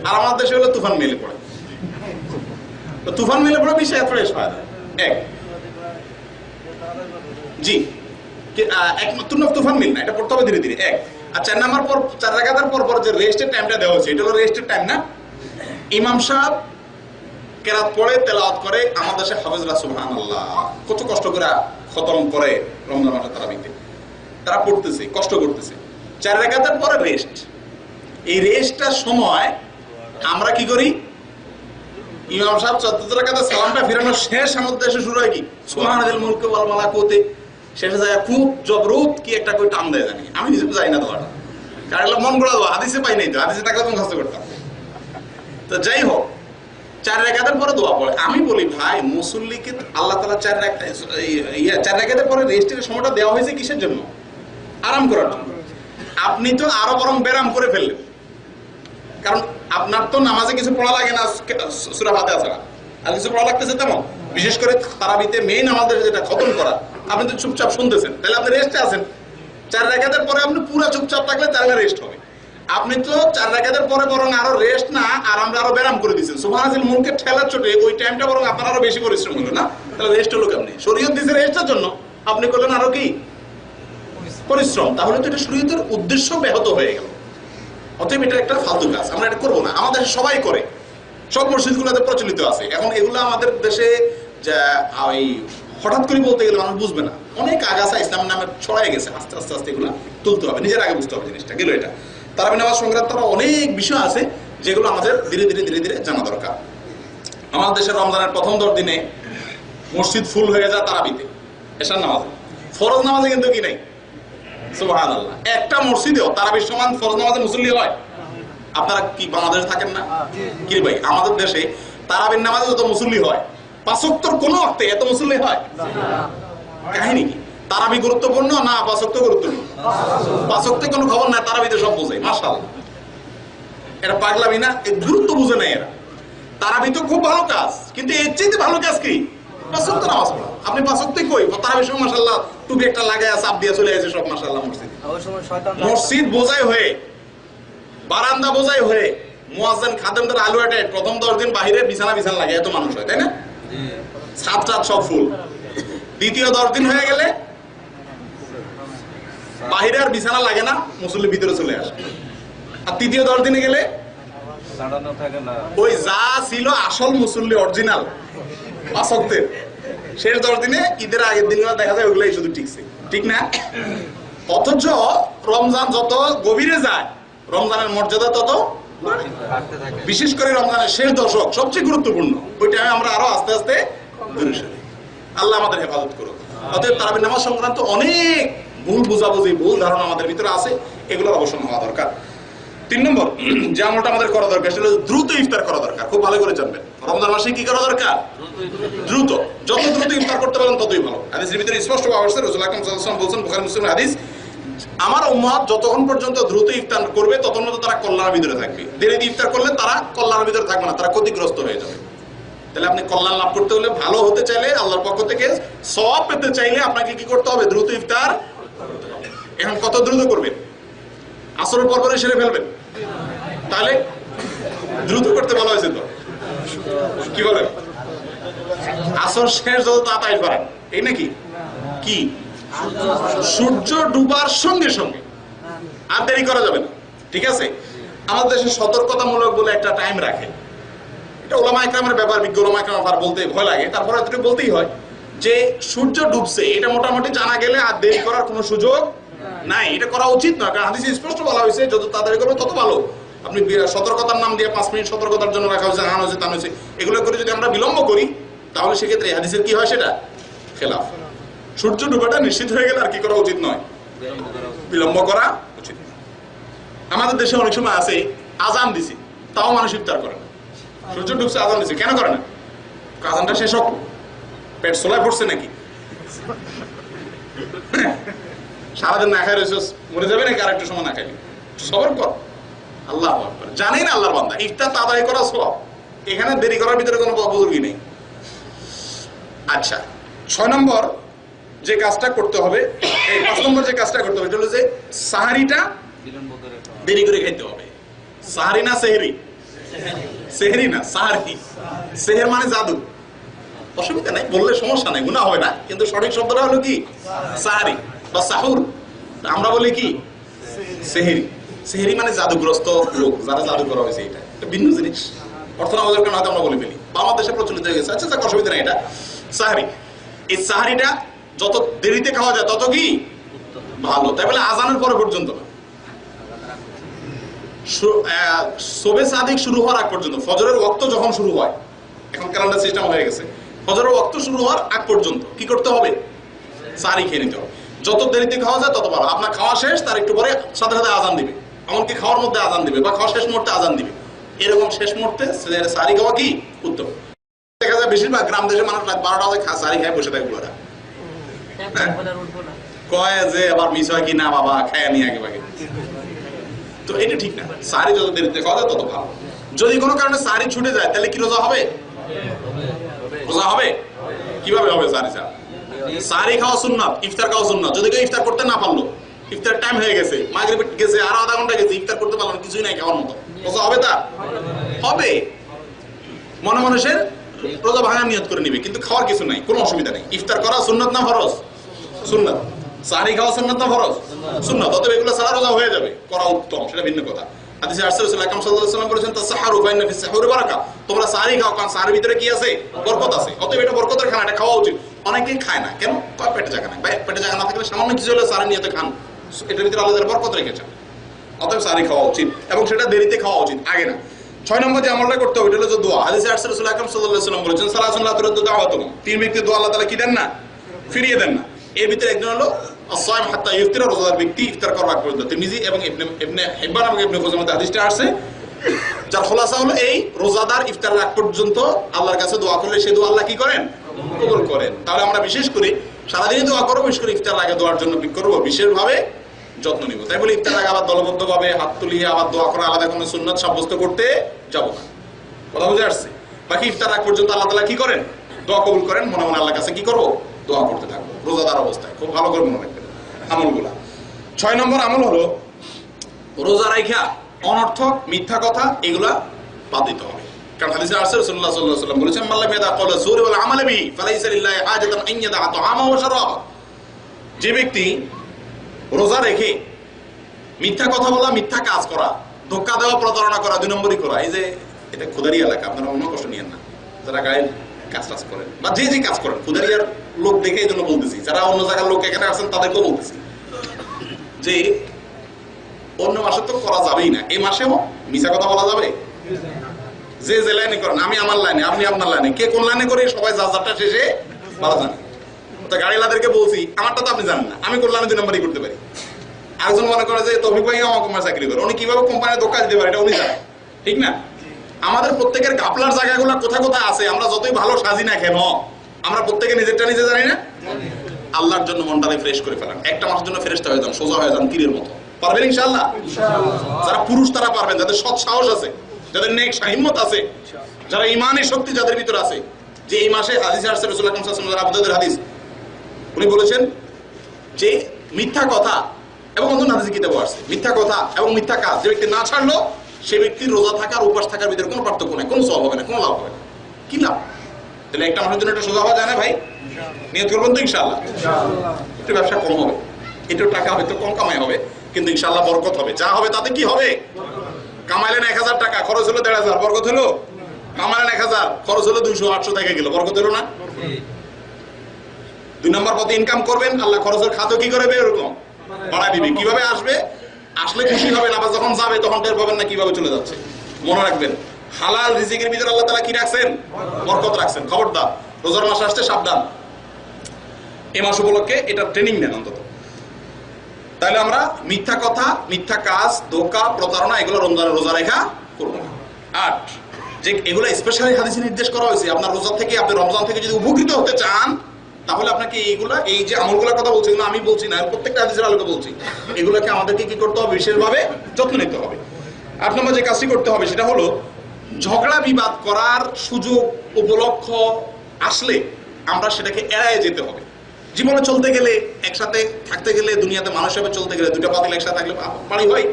আর আমাদের দেশে হলো তুফান মেলে পড়ে। তো তুফান মেলে পড়ে বেশি ফ্রেশ হয় না। এক জি একমাত্র তুফান মিল না, এটা পড়তে হবে ধীরে ধীরে। এক আর 4 নাম্বার পর 4 রাকাতের পর যে রেস্টের টাইমটা দেওয়া হয়েছে, এটা হলো রেস্টের টাইম না। ইমাম সাহেব কেরাত পড়ে, তেলাওয়াত করে, আমাদের দেশে হাফেজরা সুবহানাল্লাহ কত কষ্ট করে খতম করে রমজান মাসে তারাবিতে, তারা পড়তেছে, কষ্ট করতেছে। 4 রাকাতের পরে রেস্ট, এই রেস্টটার সময় আমরা কি করি, ইমাম সাহেব 14 রাকাতে সালামটা ফিরানোর শেষ আমাদের দেশে শুরু হয় কি সুবহানাল মুলকি ওয়াল মালাকুতি, শেষে যায় খুব জবরুত কি একটা কই টান দেয়, জানি আমি নিজে জানি না দোয়াটা, কারণ এগুলো মন গড়া দোয়া, হাদিসে পাই নাই তো, হাদিসে থাকলে তো মুখস্থ করতাম। তো যাই হোক, 4 রাকাতের পরে দোয়া পড়ে। আমি বলি ভাই, মুসল্লিকে আল্লাহ তাআলা 4 রাকাতের পরে রেস্টের সময়টা দেওয়া হয়েছে কিসের জন্য? আরাম করার জন্য। আপনি তো আরো বরং ব্যারাম করে ফেললেন, কারণ আপনার তো নামাজে কিছু পড়া লাগে না, সূরা ফাতিহা ছাড়া আর কিছু পড়া লাগতেছে তেমন, বিশেষ করে তারাবিতে মেইন আমাদের যেটা খতম করা, আপনি তো চুপচাপ শুনতেছেন, তাহলে আপনি রেস্টে আছেন। 4 রাকাতের পরে আপনি পুরো চুপচাপ থাকলে তাহলে রেস্ট হবে। আপনি তো 4 রাকাতের পরে বরং আরো রেস্ট না, আর আমরা আরো ব্যায়াম করে দিচ্ছেন সুবহানাল মুলকে ঠেলার চোটে, ওই টাইমটা বরং আপনার আরো বেশি পরিশ্রম হলো না, তাহলে রেস্ট হলো কেমনি? শরীয়ত দিয়েছে রেস্টের জন্য, আপনি করলেন আরো কি পরিশ্রম, তাহলে তো এটা শরীয়তের উদ্দেশ্য ব্যাহত হয়ে গেল। অতএব এটা একটা ফালতু কাজ, আমরা এটা করবো না। আমাদের সবাই করে, সব মসজিদগুলোতে প্রচলিত আছে। এখন এগুলো আমাদের দেশে হঠাৎ করে বলতে গেলে মানুষ বুঝবে না, অনেক আগাছা ইসলামের নামে ছড়াই গেছে, আস্তে আস্তে আস্তে এগুলো তুলতে হবে, নিজের আগে বুঝতে হবে জিনিসটা গেল। এটা তারাবি নামাজ সংক্রান্ত অনেক বিষয় আছে যেগুলো আমাদের ধীরে ধীরে ধীরে ধীরে জানা দরকার। আমাদের দেশের রমজানের প্রথম 10 দিনে মসজিদ ফুল হয়ে যায় তারাবিতে, এশার নামাজে, ফরজ নামাজে কিন্তু কি নাই। সুবহানাল্লাহ, একটা মসজিদেও তারাবির সমান ফরজ নামাজে মুসল্লি হয়? আপনারা কি বাংলাদেশে থাকেন না কি ভাই? আমাদের দেশে তারাবির নামাজে যত মুসল্লি হয়, 5 ওয়াক্তের কোন ওয়াক্তে এত মুসল্লি হয়? কাহিনী কি? তারাবি গুরুত্বপূর্ণ না 5 ওয়াক্ত গুরুত্বপূর্ণ? 5 ওয়াক্তে কোনো খবর নাই, তারাবিতে সব বোঝে। মাশাআল্লাহ, এরা পাগলামি না, এর গুরুত্ব বুঝে নাই এরা। তারাবি তো খুব ভালো কাজ, কিন্তু এর চাইতে ভালো কাজ কি? 5 ওয়াক্ত নামাজ পড়া। আপনি 5 ওয়াক্তে কই? তারাবির সময় মাশাআল্লাহ টুপি একটা লাগায়া চাপ দিয়ে চলে আসে সব মাশাআল্লাহ মসজিদে। মসজিদ বোঝাই হয়ে, বারান্দা বোঝাই হয়ে, মুয়াজ্জিন খাদেমদের আলুয়াটে প্রথম 10 দিন বাইরে বিছানা বিছানা লাগে, এত মানুষ হয়, তাই না? ছাদ টাদ সব ফুল। দ্বিতীয় 10 দিন হয়ে গেলে বাইরে আর বিছানা লাগে না, মুসল্লি ভিতরে চলে আসে। আর তৃতীয় 10 দিনে গেলে ওই যা ছিল আসল মুসল্লি অরিজিনাল 5 ওয়াক্তের, শেষ 10 দিনে ঈদের আগের দিনগুলো দেখা যায় ওগুলাই শুধু টিকছে, ঠিক না? অথচ রমজান যত গভীরে যায়, রমজানের মর্যাদা তত, বিশেষ করে রমজানের শেষ দশক সবচেয়ে গুরুত্বপূর্ণ। ওইটা আমরা আরো আস্তে আস্তে দূরে সরি। আল্লাহ আমাদের হেফাজত করুন। অতএব তারাবির নামাজ সংক্রান্ত অনেক ভুল বুঝাবুঝি, ভুল ধারণা আমাদের ভিতরে আছে, এগুলোর অবসান হওয়া দরকার। 3 নম্বর যে আমলটা আমাদের করা দরকার সেটা দ্রুত ইফতার করা দরকার। খুব ভালো করে জানবেন রমজান মাসে কি করা দরকার? দ্রুত, যত দ্রুত ইফতার করতে পারেন ততই ভালো। হাদিসের ভিতরে স্পষ্ট পাওয়া যাচ্ছে, রাসূল আকরাম সাল্লাল্লাহু আলাইহি ওয়াসাল্লাম বলেছেন, বুখারী মুসলিমের হাদিস, আমার উম্মত যতক্ষণ পর্যন্ত দ্রুত ইফতার করবে ততক্ষণ তারা কল্যাণের ভিতরে থাকবে। দেরি ইফতার করলে তারা কল্যাণের ভিতরে থাকবে না, তারা ক্ষতিগ্রস্ত হয়ে যাবে। তাহলে আপনি কল্যাণ লাভ করতে হলে, ভালো হতে চাইলে, আল্লাহর পক্ষ থেকে সওয়াব পেতে চাইলে আপনাকে কি করতে হবে? দ্রুত ইফতার। এখন কত দ্রুত করবেন? আসরের পর পরে সেরে ফেলবেন? তাহলে দ্রুত করতে বলা হয়েছে তো, কি বলেন? আসর শেষ যত তাড়াতাড়ি পারেন, এই নাকি? কি সূর্য ডুবার সঙ্গে সঙ্গে, আর দেরি করা যাবে না, ঠিক আছে? আমাদের দেশে সতর্কতামূলক বলে একটা টাইম রাখে, এটা ওলামা ইকরামের ব্যাপার, বিজ্ঞ ওলামা ইকরাম আর বলতে ভয় লাগে, তারপরে এতটুকু বলতেই হয় যে সূর্য ডুবছে এটা মোটামুটি জানা গেলে আর দেরি করার কোনো সুযোগ নাই, এটা করা উচিত না। কারণ হাদিসে স্পষ্ট বলা হয়েছে যত তাড়াতাড়ি করবে তত ভালো। আপনি সতর্কতার নাম দিয়ে 5 মিনিট সতর্কতার জন্য রাখা হয়েছে, আনা হয়েছে, তা হয়েছে, এগুলো করে যদি আমরা বিলম্ব করি তাহলে সেক্ষেত্রে হাদিসের কি হয়? সেটা খেলাফ। সূর্য ডুবাটা নিশ্চিত হয়ে গেলে আর কি করা উচিত নয়? বিলম্ব করা উচিত। আমাদের দেশে অনেক সময় আছে আজান দিছি তাও মানুষ ইফতার করে না। সূর্য ডুবছে, আজান দিছে, কেন করে না? আজানটা শেষ হোক, পেট সোলায় পড়ছে নাকি? সারাদিন না খাই রয়েছে, মরে যাবে নাকি আরেকটু সময় না খাইলে? সবর কর। আল্লাহু আকবার, জানেই না আল্লাহর বান্দা, ইফতার তাড়াতাড়ি করা সওয়াব, এখানে দেরি করার ভিতরে কোনো বুজুর্গি নেই। আচ্ছা, 6 নম্বর যে কাজটা করতে হবে, এই 5 নম্বর যে কাজটা করতে হবে এটা হলো যে সাহারিটা দেরি করে খেতে হবে। সাহারি না সেহরি? সেহরি না, সাহারি। সেহর মানে জাদু, অসুবিধা নাই, বললে সমস্যা নাই, গুনাহ হবে না, কিন্তু সঠিক শব্দটা হলো কি? সাহারি বা সাহুর। আমরা বলি কি? সেহরি। সেহরি মানে জাদুগ্রস্ত লোক, যারা জাদু করা হয়েছে, এটা ভিন্ন জিনিস। অর্থ না বোঝার কারণে হয়তো আমরা বলে ফেলি, বাংলাদেশে প্রচলিত হয়ে গেছে। আচ্ছা, অসুবিধা নেই, এটা সাহারি। এই সাহারিটা যত দেরিতে খাওয়া যায় তত কি ভালো। তাই বলে আজানের পরে পর্যন্ত না, শোবে সাদিক শুরু হওয়ার আগ পর্যন্ত, ফজরের ওয়াক্ত যখন শুরু হয়, এখন ক্যালেন্ডার সিস্টেম হয়ে গেছে, ফজরের ওয়াক্ত শুরু হওয়ার আগ পর্যন্ত কি করতে হবে? সাহারি খেয়ে নিতে হবে। যত দেরিতে খাওয়া যায় তত ভালো। আপনার খাওয়া শেষ, তার একটু পরে সাথে সাথে আজান দিবে, এমনকি খাওয়ার মধ্যে আজান দিবে বা খাওয়া শেষ মুহূর্তে আজান দিবে, এরকম শেষ মুহূর্তে সাহারি খাওয়া কি উত্তম। দেখা যায় বেশিরভাগ গ্রাম দেশে মানুষ রাত 12টা বাজে সাহারি খায় বসে থাকে, পুরোটা কয় যে আবার মিস হয় কি না, বাবা খায় নি আগে ভাগে। তো এটা ঠিক না, সাহারি যত দেরিতে খাওয়া যায় তত ভালো। যদি কোনো কারণে সাহারি ছুটে যায় তাহলে কি রোজা হবে? রোজা হবে। কিভাবে হবে? সাহারি খাওয়া সুন্নাত, ইফতার খাওয়া সুন্নাত। যদি কেউ ইফতার করতে না পারলো, ইফতার টাইম হয়ে গেছে, মাগরিব গেছে, আরো আধা ঘন্টা গেছে, ইফতার করতে পারলো না, কিছুই নাই খাওয়ার মতো, রোজা হবে? তা হবে। মনে মানুষের রোজা ভাঙার নিয়ত করে নিবে, কিন্তু খাওয়ার কিছু নাই, কোনো অসুবিধা নেই। ইফতার করা সুন্নাত না ফরজ? সুন্নাত। সাহারি খাওয়া সুন্নাত না ফরজ? সুন্নাত। অতএব এগুলো সারা রোজা হয়ে যাবে, করা উত্তম, সেটা ভিন্ন কথা। হাদিসে রাসূল সাল্লাল্লাহু আলাইহি ওয়াসাল্লাম বলেছেন, তাসাহারু ফাইন্না ফিস সাহুরি বারাকা, তোমরা সাহারি খাও, কারণ সাহারির ভিতরে কি আছে? বরকত আছে। অতএব এটা বরকতের খানা, এটা খাওয়া উচিত। অনেকেই খায় না, কেন? পেটে জায়গা নাই। পেটে জায়গা না থাকলে সামান্য কিছু হলে সাহারি নিয়ে খান, এটার ভিতরে আল্লাহ বরকত রেখেছেন। অতএব সাহারি খাওয়া উচিত, এবং সেটা দেরিতে খাওয়া উচিত, আগে না। 6 নম্বর যে আমলটা করতে হবে, এটা হলো যে দোয়া। হাদিসে আসছে রাসূল আকরাম সাল্লাল্লাহু আলাইহি ওয়াসাল্লাম বলেছেন, সালাতুন লা তুরাদ্দু দাওয়াতুহুম, 3 ব্যক্তি দোয়া আল্লাহ তাআলা কি দেন না? ফিরিয়ে দেন না। এর ভিতরে একজন হলো as-সাইম হাত্তা ইফতিরা, রোজাদার ব্যক্তি ইফতার করার আগ পর্যন্ত। তিরমিজি এবং ইবনে হিব্বান এবং ইবনে খুজাইমাহ হাদিসটা আসছে, যার খোলাসা হলো এই, রোজাদার ইফতারের আগ পর্যন্ত আল্লাহর কাছে দোয়া করলে সেই দোয়া আল্লাহ কি করেন? কবুল করেন। তাহলে আমরা বিশেষ করে সারাদিনই দোয়া করবো, বিশেষ করে ইফতার আগে দোয়ার জন্য কি করবো? বিশেষভাবে যত্ন নিব। তাই বলে ইফতার আগে আবার দলবদ্ধভাবে হাত তুলিয়ে আবার দোয়া করা আলাদা কোনো সুন্নাত সাব্যস্ত করতে যাব না। কথা বুঝে আসছে? বাকি ইফতার আগ পর্যন্ত আল্লাহ তাআলা কি করেন? দোয়া কবুল করেন। মনে মনে আল্লাহর কাছে কি করবো? দোয়া করতে থাকবো রোজাদার অবস্থায়। খুব ভালো করে মনে রাখবেন আমলগুলা। 6 নম্বর আমল হলো রোজা রাইখা অনর্থক মিথ্যা কথা এগুলা বাদ দিতে হবে। কারণ হাদিসে আসছে রাসূলুল্লাহ সাল্লাল্লাহু আলাইহি ওয়াসাল্লাম বলেছেন, মান লাম ইয়াদা ক্বাওলা যুরি ওয়াল আমাল বিহি ফালাইসা লিল্লাহি হাজাতুন আন ইয়াদা তাআমাহু ওয়া শারাবাহু। যে ব্যক্তি রোজা রেখে মিথ্যা কথা বলা, মিথ্যা কাজ করা, ধোঁকা দেওয়া, প্রতারণা করা, 2 নম্বরই করা। এই যে এটা খুদারি এলাকা, আপনারা অন্য কষ্ট নিয়েন না। যারা গায়ের কাজ টাজ করেন বা যে যে কাজ করেন, খুদারিয়ার লোক দেখে এই জন্য বলতেছি, যারা অন্য জায়গার লোক এখানে আসেন তাদেরকেও বলতেছি যে অন্য মাসে তো করা যাবেই না, এই মাসেও মিথ্যা কথা বলা যাবে। যে যে লাইনে করেন, আমি আমার লাইনে, আপনি আপনার লাইনে, কে কোন লাইনে করে সবাই যার যারটা শেষে ভালো জানে। তো গাড়িওয়ালাদেরকে বলছি, আমারটা তো আপনি জানেন না, আমি কোন লাইনে 2 নম্বরই করতে পারি। আরেকজন মনে করে যে তৌফিক ভাই আমার কোম্পানি চাকরি করে, উনি কিভাবে কোম্পানির ধোঁকা দিতে পারে এটা উনি জানেন, ঠিক না? আমাদের প্রত্যেকের ঘাপলার জায়গাগুলো কোথায় কোথায় আছে, আমরা যতই ভালো সাজি না কেন, আমরা প্রত্যেকে নিজেরটা নিজে জানি না। আল্লাহর জন্য মনটাকে ফ্রেশ করে ফেলান, একটা মাসের জন্য ফেরেশতা হয়ে যান, সোজা হয়ে যান তীরের মতো। পারবেন ইনশাআল্লাহ? যারা পুরুষ তারা পারবেন, যাদের সৎ সাহস আছে, যাদের নেক হিম্মত আছে, যারা ঈমানের শক্তি যাদের ভিতর আছে। যে এই মাসে হাদিসে আসছে রাসূল আকরাম সাল্লাল্লাহু আলাইহি ওয়াসাল্লাম, আবু দাউদের হাদিস, উনি বলেছেন যে মিথ্যা কথা এবং অন্য হাদিসে কিতাবে আসছে, মিথ্যা কথা এবং মিথ্যা কাজ যে ব্যক্তি না ছাড়লো, সে ব্যক্তির রোজা থাকার উপাস থাকার ভিতরে কোনো পার্থক্য নাই, কোনো সওয়াব হবে না, কোনো লাভ হবে না। কি লাভ? তাহলে একটা মাসের জন্য এটা সোজা হওয়া যায় না ভাই? নিয়ত করবেন তো ইনশাআল্লাহ? একটু ব্যবসা কম হবে, একটু টাকা হয়তো কম কামাই হবে, কিন্তু ইনশাআল্লাহ বরকত হবে। যা হবে তাতে কি হবে? কামাইলেন 1000 টাকা, খরচ হলো 1500, বরকত হলো? কামাইলেন 1000, খরচ হলো 200, 800 টাকা গেল, বরকত হলো না? 2 নম্বর পথে ইনকাম করবেন, আল্লাহ খরচের খাত কি করবে? এরকম বাড়ায় দিবে। কিভাবে আসবে? আসলে খুশি হবেন, আবার যখন যাবে তখন টের পাবেন না কিভাবে চলে যাচ্ছে। মনে রাখবেন, হালাল রিজিকের ভিতরে আল্লাহ তাআলা কি রাখছেন? বরকত রাখছেন। খবরদার, রোজার মাস আসছে, সাবধান। এই মাস উপলক্ষে এটা ট্রেনিং নেন অন্তত। তাহলে আমরা মিথ্যা কথা, মিথ্যা কাজ, ধোঁকা, প্রতারণা এগুলো রমজানের রোজা রেখা করবো না। 8, যে এগুলো স্পেশালি হাদিসে নির্দেশ করা হয়েছে, আপনার রোজা থেকে, আপনি রমজান থেকে যদি উপকৃত হতে চান, তাহলে আপনাকে এইগুলা, এই যে আমলগুলোর কথা বলছি, আমি বলছি না, প্রত্যেকটা হাদিসের আলোকে বলছি, এগুলোকে আমাদেরকে কি করতে হবে? বিশেষভাবে যত্ন নিতে হবে। 8 নম্বর যে কাজটি করতে হবে সেটা হলো ঝগড়া বিবাদ করার সুযোগ উপলক্ষ আসলে আমরা সেটাকে এড়ায় যেতে হবে। জীবনে চলতে গেলে, একসাথে থাকতে গেলে, দুনিয়াতে মানুষ হিসেবে চলতে গেলে, 2টা পাতিল একসাথে থাকলে বাড়ি হয়,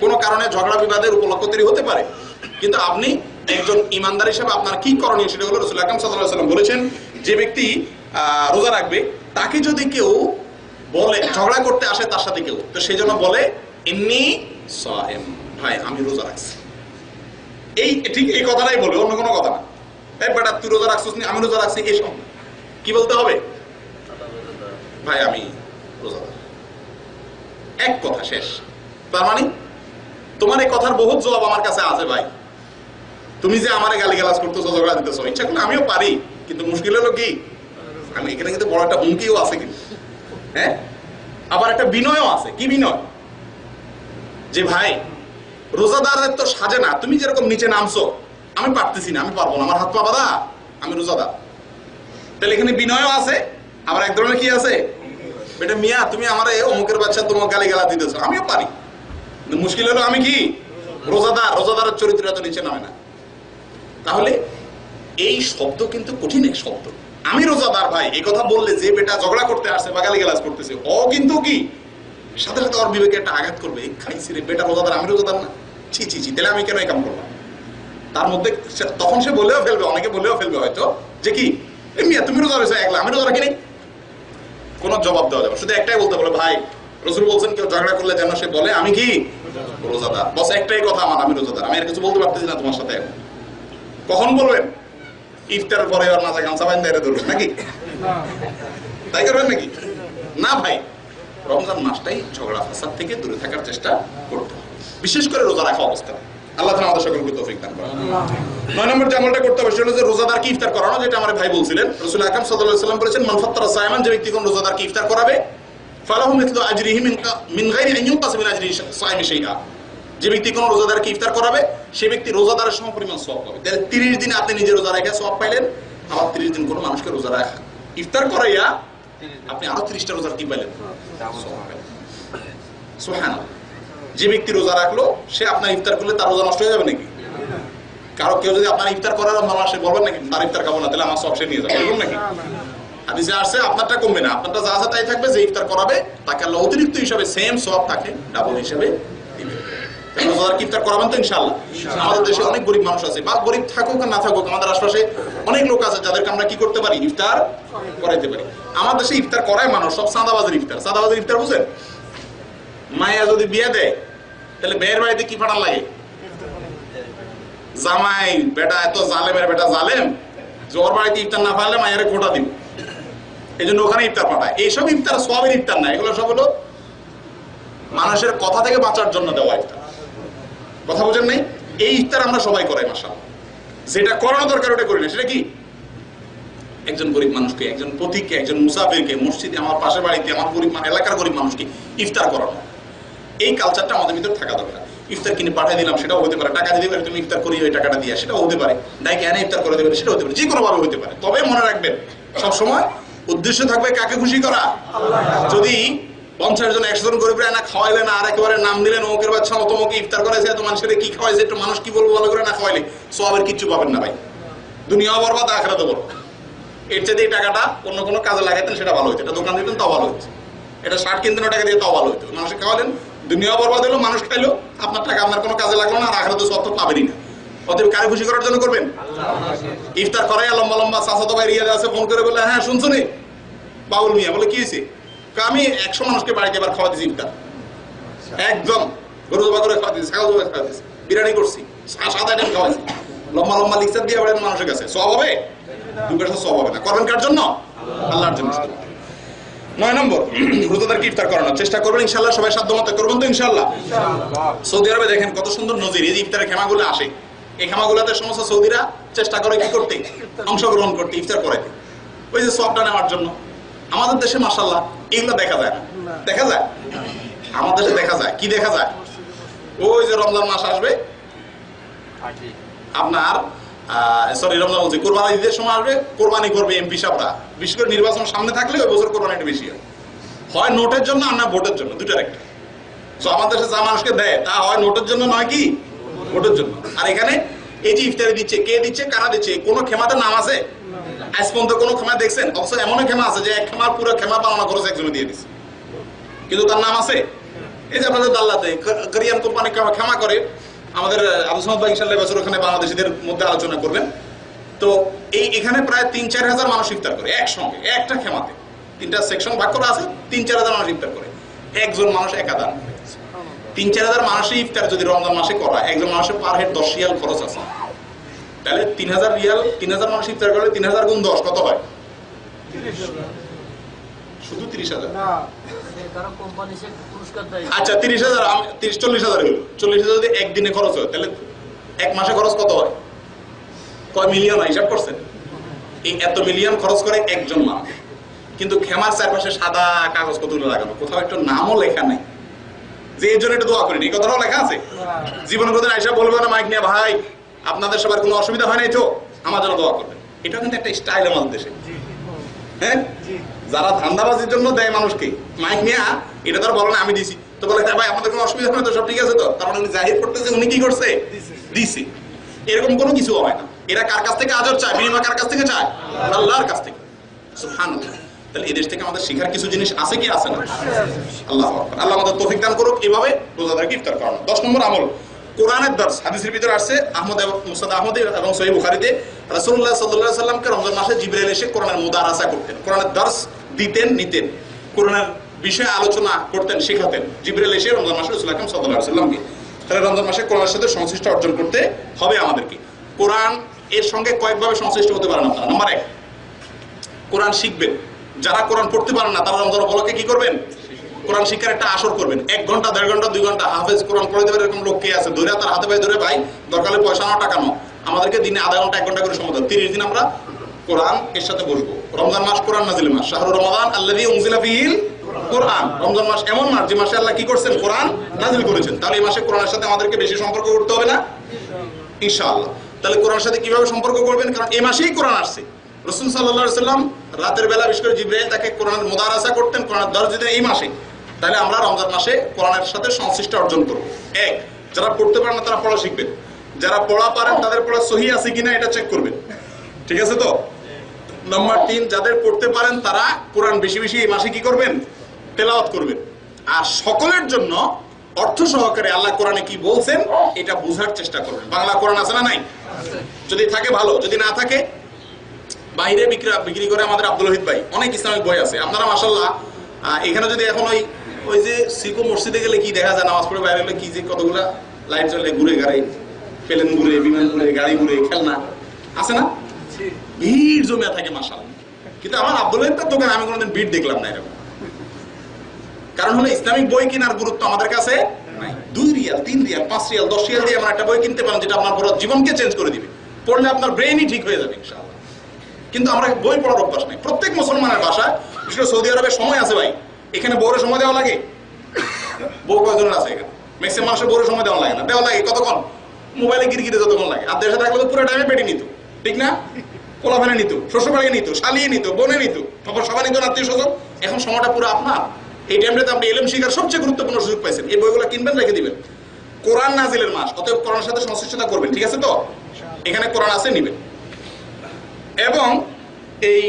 কোনো কারণে ঝগড়া বিবাদের উপলক্ষ তৈরি হতে পারে। কিন্তু আপনি একজন ইমানদার হিসেবে আপনার কি করণীয় সেটা হলো, রাসূল আকরাম সাল্লাল্লাহু আলাইহি ওয়াসাল্লাম বলেছেন, যে ব্যক্তি রোজা রাখবে, তাকে যদি কেউ বলে, ঝগড়া করতে আসে তার সাথে কেউ, তো সেই জন্য বলে ইন্নী সায়েম, ভাই আমি রোজা রাখছি। এই ঠিক এই কথাটাই বলবে, অন্য কোনো কথা না। এই বেটা তুই রোজা রাখছিস না, আমি রোজা রাখছি, এই সব কি বলতে হবে? ভাই আমি রোজাদার, এক কথা শেষ। তার মানে তোমার এই কথার বহুত জবাব আমার কাছে আছে ভাই। তুমি যে আমারে গালিগালাজ করতেছো, ঝগড়া দিতেছো, ইচ্ছা করলে আমিও পারি, কিন্তু মুশকিল হলো কি, আমি এখানে কিন্তু বড় একটা হুমকিও আছে কিন্তু, হ্যাঁ, আবার একটা বিনয়ও আছে। কি বিনয়? যে ভাই রোজাদারের তো সাজে না, তুমি যেরকম নিচে নামছো, আমি পারতেছি না, আমি পারবো না, আমার হাত পা বাঁধা, আমি রোজাদার। তাহলে এখানে বিনয়ও আছে, আবার এক ধরনের কি আছে, এটা মিয়া তুমি আমার অমুকের বাচ্চা তোমার গালিগালা দিতেছো, আমিও পারি, কিন্তু মুশকিল হলো আমি কি রোজাদার, রোজাদারের চরিত্র এত নিচে নামে না। তাহলে এই শব্দ কিন্তু কঠিন এক শব্দ। আমি রোজাদার ভাই, এই কথা বললে যে বেটা ঝগড়া করতে আসছে বা গালিগালাজ করতেছে, ও কিন্তু কি সাথে সাথে ওর বিবেকে একটা আঘাত করবে, খাইছি রে বেটা রোজাদার, আমি রোজাদার না, ছি ছি ছি, তাহলে আমি কেন এই কাম করলাম? তার মধ্যে তখন সে বলেও ফেলবে, অনেকে বলেও ফেলবে হয়তো, যে কি মিয়া তুমি রোজা রয়েছে, একলা, আমি রোজা রাখিনি। কোনো জবাব দেওয়া যাবে, শুধু একটাই বলতে বলে, ভাই রাসূল বলছেন কেউ ঝগড়া করলে যেন সে বলে আমি কি রোজাদার, বস একটাই কথা আমার, আমি রোজাদার, আমি আর কিছু বলতে পারতেছি না তোমার সাথে। কখন বলবেন? ইফতারের পরে আর মাথা গামছা বাইন্ধে এরে ধরবেন নাকি? তাই করবেন নাকি? না ভাই, রমজান মাসটাই ঝগড়া ফাসাদ থেকে দূরে থাকার চেষ্টা করতে হবে, বিশেষ করে রোজা রাখা অবস্থা। আল্লাহ তাআলা আমাদের সকলকে তৌফিক দান করুন। 9 নম্বর যে আমলটা করতে হবে সেটা হচ্ছে রোজাদারকে ইফতার করানো, যেটা আমার ভাই বলছিলেন। রাসূল আকরাম সাল্লাল্লাহু আলাইহি ওয়াসাল্লাম বলেছেন, মান ফাত্তারা সায়মান, যে ব্যক্তি কোন রোজাদারকে ইফতার করাবে, ফালাহু মিথলু আজরিহি মিন গায়রি আন ইউনকাস মিন আজরি সায়মি শাইআ, যে ব্যক্তি কোন রোজাদারকে ইফতার করাবে সে ব্যক্তি রোজাদারের সমপরিমাণ সওয়াব পাবে। তাহলে 30 দিন আপনি নিজে রোজা রেখে সওয়াব পাইলেন, আবার 30 দিন কোন মানুষকে রোজা রাখা ইফতার করাইয়া আপনি আরো 30টা রোজার কি পাইলেন? সওয়াব পাইলেন। সুবহানাল্লাহ। যে ব্যক্তি রোজা রাখলো সে আপনার ইফতার করলে তার রোজা নষ্ট হয়ে যাবে নাকি? কারো কেউ যদি আপনার ইফতার করার মাসে বলবেন নাকি তার ইফতার খাবো না, তাহলে আমার সব সে নিয়ে যাবে, এরকম নাকি? হাদিসে আসছে আপনারটা কমবে না, আপনারটা যা আছে তাই থাকবে। যে ইফতার করাবে তাকে আল্লাহ অতিরিক্ত হিসাবে সেম সওয়াব তাকে ডাবল হিসাবে দিবে। রোজাদারকে ইফতার করাবেন তো ইনশাআল্লাহ? আমাদের দেশে অনেক গরিব মানুষ আছে, বা গরিব থাকুক আর না থাকুক, আমাদের আশপাশে অনেক লোক আছে যাদেরকে আমরা কি করতে পারি? ইফতার করাইতে পারি। আমার দেশে ইফতার করায় মানুষ সব সাদাবাজার ইফতার। সাদাবাজার ইফতার বুঝেন? মায়া যদি বিয়ে দেয় তাহলে মেয়ের বাড়িতে কি ফাটান লাগে? জামাই বেটা এত জালেমের বেটা জালেম, জোর বাড়িতে ইফতার না পারলে মায়ের খোটা দিব, এই জন্য ওখানে ইফতার পাঠায়। এইসব ইফতার সবের ইফতার না, এগুলো সব হলো মানুষের কথা থেকে বাঁচার জন্য দেওয়া ইফতার। কথা বোঝেন নাই? এই ইফতার আমরা সবাই করাই মাশাআল্লাহ। যেটা করানো দরকার ওটা করি না। সেটা কি? একজন গরিব মানুষকে, একজন পথিককে, একজন মুসাফিরকে, মসজিদে, আমার পাশের বাড়িতে, আমার গরিব এলাকার গরিব মানুষকে ইফতার করানো, এই কালচারটা আমাদের ভিতরে থাকা দরকার। ইফতার কিনে পাঠিয়ে দিলাম সেটাও হতে পারে, টাকা দিতে পারে তুমি ইফতার করি ওই টাকাটা দিয়ে, সেটাও হতে পারে, ডাইকে এনে ইফতার করে দেবে, সেটাও হতে পারে, যে কোনো ভাবে হতে পারে। তবে মনে রাখবেন সবসময় উদ্দেশ্য থাকবে কাকে খুশি করা। যদি 50 জন 100 জন গরিব না খাওয়াইলেন আর একেবারে নাম দিলেন অমুকের বাচ্চা অতমুকে ইফতার করাইছে, এত মানুষের কি খাওয়াইছে, একটু মানুষ কি বলবো ভালো করে না খাওয়াইলে সবের কিচ্ছু পাবেন না ভাই। দুনিয়াও বরবাদ, আখিরাতও বরবাদ। এর চেয়ে এই টাকাটা অন্য কোনো কাজে লাগাইতেন সেটা ভালো হতো, এটা দোকান দিতেন তাও ভালো হতো, এটা শার্ট কিনতেন টাকা দিয়ে তাও ভালো হতো। মানুষকে খাওয়ালেন, দুনিয়া বরবাদ হলো, মানুষ খাইলো, আপনার টাকা আপনার কোনো কাজে লাগলো না, আর আখিরাতে সব তো পাবেনই না। অতএব কারে খুশি করার জন্য করবেন? ইফতার করাই লম্বা লম্বা চাচাতো ভাই রিয়াদ আছে ফোন করে বলে, হ্যাঁ শুনছো নি বাউল মিয়া, বলে কি হয়েছে? আমি 100 মানুষকে বাড়িতে এবার খাওয়া দিয়েছি ইফতার, একদম গরু জবা করে খাওয়া দিয়েছি, ছাগল জবা খাওয়া দিয়েছি, বিরিয়ানি করছি, 7 আইটেম খাওয়াইছি, লম্বা লম্বা লিখচার দিয়ে বেড়েন মানুষের কাছে। সব হবে? 2 পয়সা সব হবে না। করবেন কার জন্য? আল্লাহর জন্য। 9 নম্বর, রোজাদারকে ইফতার করানোর চেষ্টা করবেন ইনশাআল্লাহ, সবাই সাধ্যমতো করবেন তো ইনশাআল্লাহ। সৌদি আরবে দেখেন কত সুন্দর নজির, এই যে ইফতারের খেমাগুলো আসে, এই খেমাগুলোতে সমস্ত সৌদিরা চেষ্টা করে কি করতে? অংশগ্রহণ করতে, ইফতার করাইতে, ওই যে সবটা নেওয়ার জন্য। আমাদের দেশে মাশাআল্লাহ এগুলো দেখা যায় না। দেখা যায়? আমাদের দেশে দেখা যায় কি? দেখা যায় ওই যে রমজান মাস আসবে আপনার, সরি রমজান বলছি, কোরবানি ঈদের সময় আসবে, কোরবানি করবে এমপি সাহেবরা, বিশেষ করে নির্বাচন সামনে থাকলে ওই বছর কোরবানিটা বেশি হয় নোটের জন্য আর না ভোটের জন্য, দুটার একটা। তো আমাদের দেশে যা মানুষকে দেয় তা হয় নোটের জন্য নয় কি ভোটের জন্য। আর এখানে এই যে ইফতারি দিচ্ছে, কে দিচ্ছে, কারা দিচ্ছে, কোনো খেমাতে নাম আছে? আজ পর্যন্ত কোনো খেমা দেখছেন? অবশ্য এমন খেমা আছে যে এক খেমার পুরো খেমা বানানো খরচ একজনে দিয়ে দিচ্ছে, কিন্তু তার নাম আছে? এই যে আপনাদের দাল্লাতে কোরিয়ান কোম্পানি খেমা করে, আমাদের আব্দুল সামাদ ভাই ইনশাআল্লাহ বছর ওখানে বাংলাদেশিদের মধ্যে আলোচনা করবেন। তো এখানে প্রায় 3-4 হাজার মানুষ ইফতার করে একসঙ্গে, একটা খেমাতে 3টা সেকশন ভাগ করা আছে, 3-4 হাজার মানুষ ইফতার করে, একজন মানুষ একাদান। 3-4 হাজার মানুষের ইফতার যদি রমজান মাসে করা, একজন মানুষের পার হেড 10 রিয়াল খরচ আছে, তাহলে 3000 রিয়াল, 3000 মানুষ ইফতার করলে 3000 গুণ 10 কত হয়? শুধু 30,000? আচ্ছা 30,000, 40,000 হলো। 40,000 যদি একদিনে খরচ হয় তাহলে এক মাসে খরচ কত হয়? কয় মিলিয়ন হিসাব করছেন? এই এত মিলিয়ন খরচ করে একজন মানুষ, কিন্তু খেমার চারপাশে সাদা কাগজ কতগুলো লাগানো, কোথাও একটা নামও লেখা নাই যে এর জন্য একটু দোয়া করিনি, এই কথাটাও লেখা আছে? জীবনে কোথাও আইসা বলবে না মাইক নিয়ে, ভাই আপনাদের সবার কোনো অসুবিধা হয় নাই তো, আমার জন্য দোয়া করবেন। এটাও কিন্তু একটা স্টাইল আমাদের দেশে। হ্যাঁ, যারা ধান্দাবাজির জন্য দেয় মানুষকে মাইক নিয়ে, এটা তো আর বলো না আমি দিছি, তো বলে ভাই আপনাদের কোনো অসুবিধা হয় না তো, সব ঠিক আছে তো, তার মানে উনি জাহির করতেছে উনি কি করছে, দিছে। এরকম কোনো কিছু হয় না। এরা কার কাছ থেকে আজর চায়? বিনিময় কার কাছ থেকে চায়? আল্লাহর কাছ থেকে। সুবহানাল্লাহ। তাহলে এই দেশ থেকে আমাদের শিখার কিছু জিনিস আছে কি আছে না? আল্লাহু আকবার। আল্লাহ আমাদের তৌফিক দান করুক এভাবে রোজাদারকে ইফতার করানো। 10 নম্বর আমল, কোরআনের দর্স। হাদিসের ভিতরে আসছে আহমদ এবং মুসনাদ আহমদ এবং সহিহ বুখারীতে, রাসূলুল্লাহ সাল্লাল্লাহু আলাইহি সাল্লামকে রমজান মাসে জিবরাইল এসে কোরআনের মুদারাসা করতেন, কোরআনের দর্স দিতেন, নিতেন, কোরআনের বিষয়ে আলোচনা করতেন, শেখাতেন। জিবরাইল এসে রমজান মাসে রাসূল আকরাম সাল্লাল্লাহু আলাইহি সাল্লামকে, তাহলে রমজান মাসে কোরআনের সাথে সংশ্লিষ্ট অর্জন করতে হবে আমাদেরকে। কোরআন এর সঙ্গে কয়েকভাবে সংশ্লিষ্ট হতে পারেন আপনারা। নাম্বার 1, কোরআন শিখবেন। যারা কোরআন পড়তে পারেন না তারা রমজান উপলক্ষে কি করবেন? কোরআন শিক্ষার একটা আসর করবেন। 1 ঘন্টা 1.5 ঘন্টা 2 ঘন্টা হাফেজ কোরআন পড়ে দেবে এরকম লোক কে আছে? ধরে তার হাতে পায়ে ধরে, ভাই দরকারে পয়সা নাও টাকা নাও, আমাদেরকে দিনে আধা ঘন্টা 1 ঘন্টা করে সময় দাও, 30 দিন আমরা কোরআন এর সাথে বসবো। রমজান মাস কোরআন নাজিলের মাস, শাহরুর রমাদান আল্লাযী উনজিলা ফীহিল কোরআন। রমজান মাস এমন মাস যে মাসে আল্লাহ কি করছেন? কোরআন নাজিল করেছেন। তাহলে এই মাসে কোরআনের সাথে আমাদেরকে বেশি সম্পর্ক করতে হবে না ইনশাআল্লাহ। তাহলে কোরআনের সাথে কিভাবে সম্পর্ক করবেন? কারণ এই মাসেই কোরআন আসছে। রাসূল সাল্লাল্লাহু আলাইহি ওয়াসাল্লাম রাতের বেলা বিশেষ করে জিবরাইল তাকে কোরআনের মুদারাসা করতেন, কোরআনের দর্স দিতেন এই মাসে। তাহলে আমরা রমজান মাসে কোরআনের সাথে সংশ্লিষ্ট অর্জন করব। 1, যারা পড়তে পারেন না তারা পড়া শিখবেন। যারা পড়া পারেন তাদের পড়া সহি আছে কিনা এটা চেক করবেন, ঠিক আছে তো? নাম্বার 3, যাদের পড়তে পারেন তারা কোরআন বেশি বেশি এই মাসে কি করবেন? তেলাওয়াত করবেন। আর সকলের জন্য অর্থ সহকারে আল্লাহ কোরআনে কি বলছেন এটা বোঝার চেষ্টা করবেন। বাংলা কোরআন আছে না নাই? যদি থাকে ভালো, যদি না থাকে বাইরে বিক্রি করে আমাদের আব্দুল ওয়াহিদ ভাই অনেক ইসলামিক বই আছে। আপনারা মাশাআল্লাহ এখানে যদি এখন ওই যে সিকো মসজিদে গেলে কি দেখা যায়, নামাজ পড়ে বাইরে গেলে কি যে কতগুলা লাইট জ্বলে, ঘুরে গাড়ি, প্লেন ঘুরে, বিমান ঘুরে, গাড়ি ঘুরে, খেলনা আছে না? ভিড় জমে থাকে মাশাআল্লাহ। কিন্তু আমার আব্দুল ওয়াহিদের দোকানে আমি কোনোদিন ভিড় দেখলাম না এরকম। কারণ হলো ইসলামিক বই কেনার গুরুত্ব আমাদের কাছে নাই। 2 রিয়াল, 3 রিয়াল, 5 রিয়াল, 10 রিয়াল দিয়ে আমরা একটা বই কিনতে পারেন যেটা আপনার পুরো জীবনকে চেঞ্জ করে দিবে। পড়লে আপনার ব্রেইনই ঠিক হয়ে যাবে ইনশাআল্লাহ। কিন্তু আমরা বই পড়ার অভ্যাস নেই। প্রত্যেক মুসলমানের বাসায়, বিশেষ করে সৌদি আরবে সময় আছে ভাই, এখানে বউরে সময় দেওয়া লাগে? বউ কয়জনের আছে এখানে? ম্যাক্সিমাম মানুষের বউরে সময় দেওয়া লাগে না। দেওয়া লাগে কতক্ষণ? মোবাইলে গিরগিরে যতক্ষণ লাগে। আর দেশে থাকলে তো পুরো টাইমে পেটে নিত, ঠিক না? কোলাফানে নিত, শ্বশুরবাড়ি নিত, শালিয়ে নিত, বোনে নিত, তারপর সবাই নিত, আত্মীয় স্বজন। এখন সময়টা পুরো আপনার। এই টাইমটাতে আপনি ইলম শিখার সবচেয়ে গুরুত্বপূর্ণ সুযোগ পাইছেন। এই বইগুলো কিনবেন, রেখে দিবেন। কোরআন নাজিলের মাস, অতএব কোরআনের সাথে সংশ্লিষ্টতা করবেন, ঠিক আছে তো? এখানে কোরআন আছে, নিবেন। এবং এই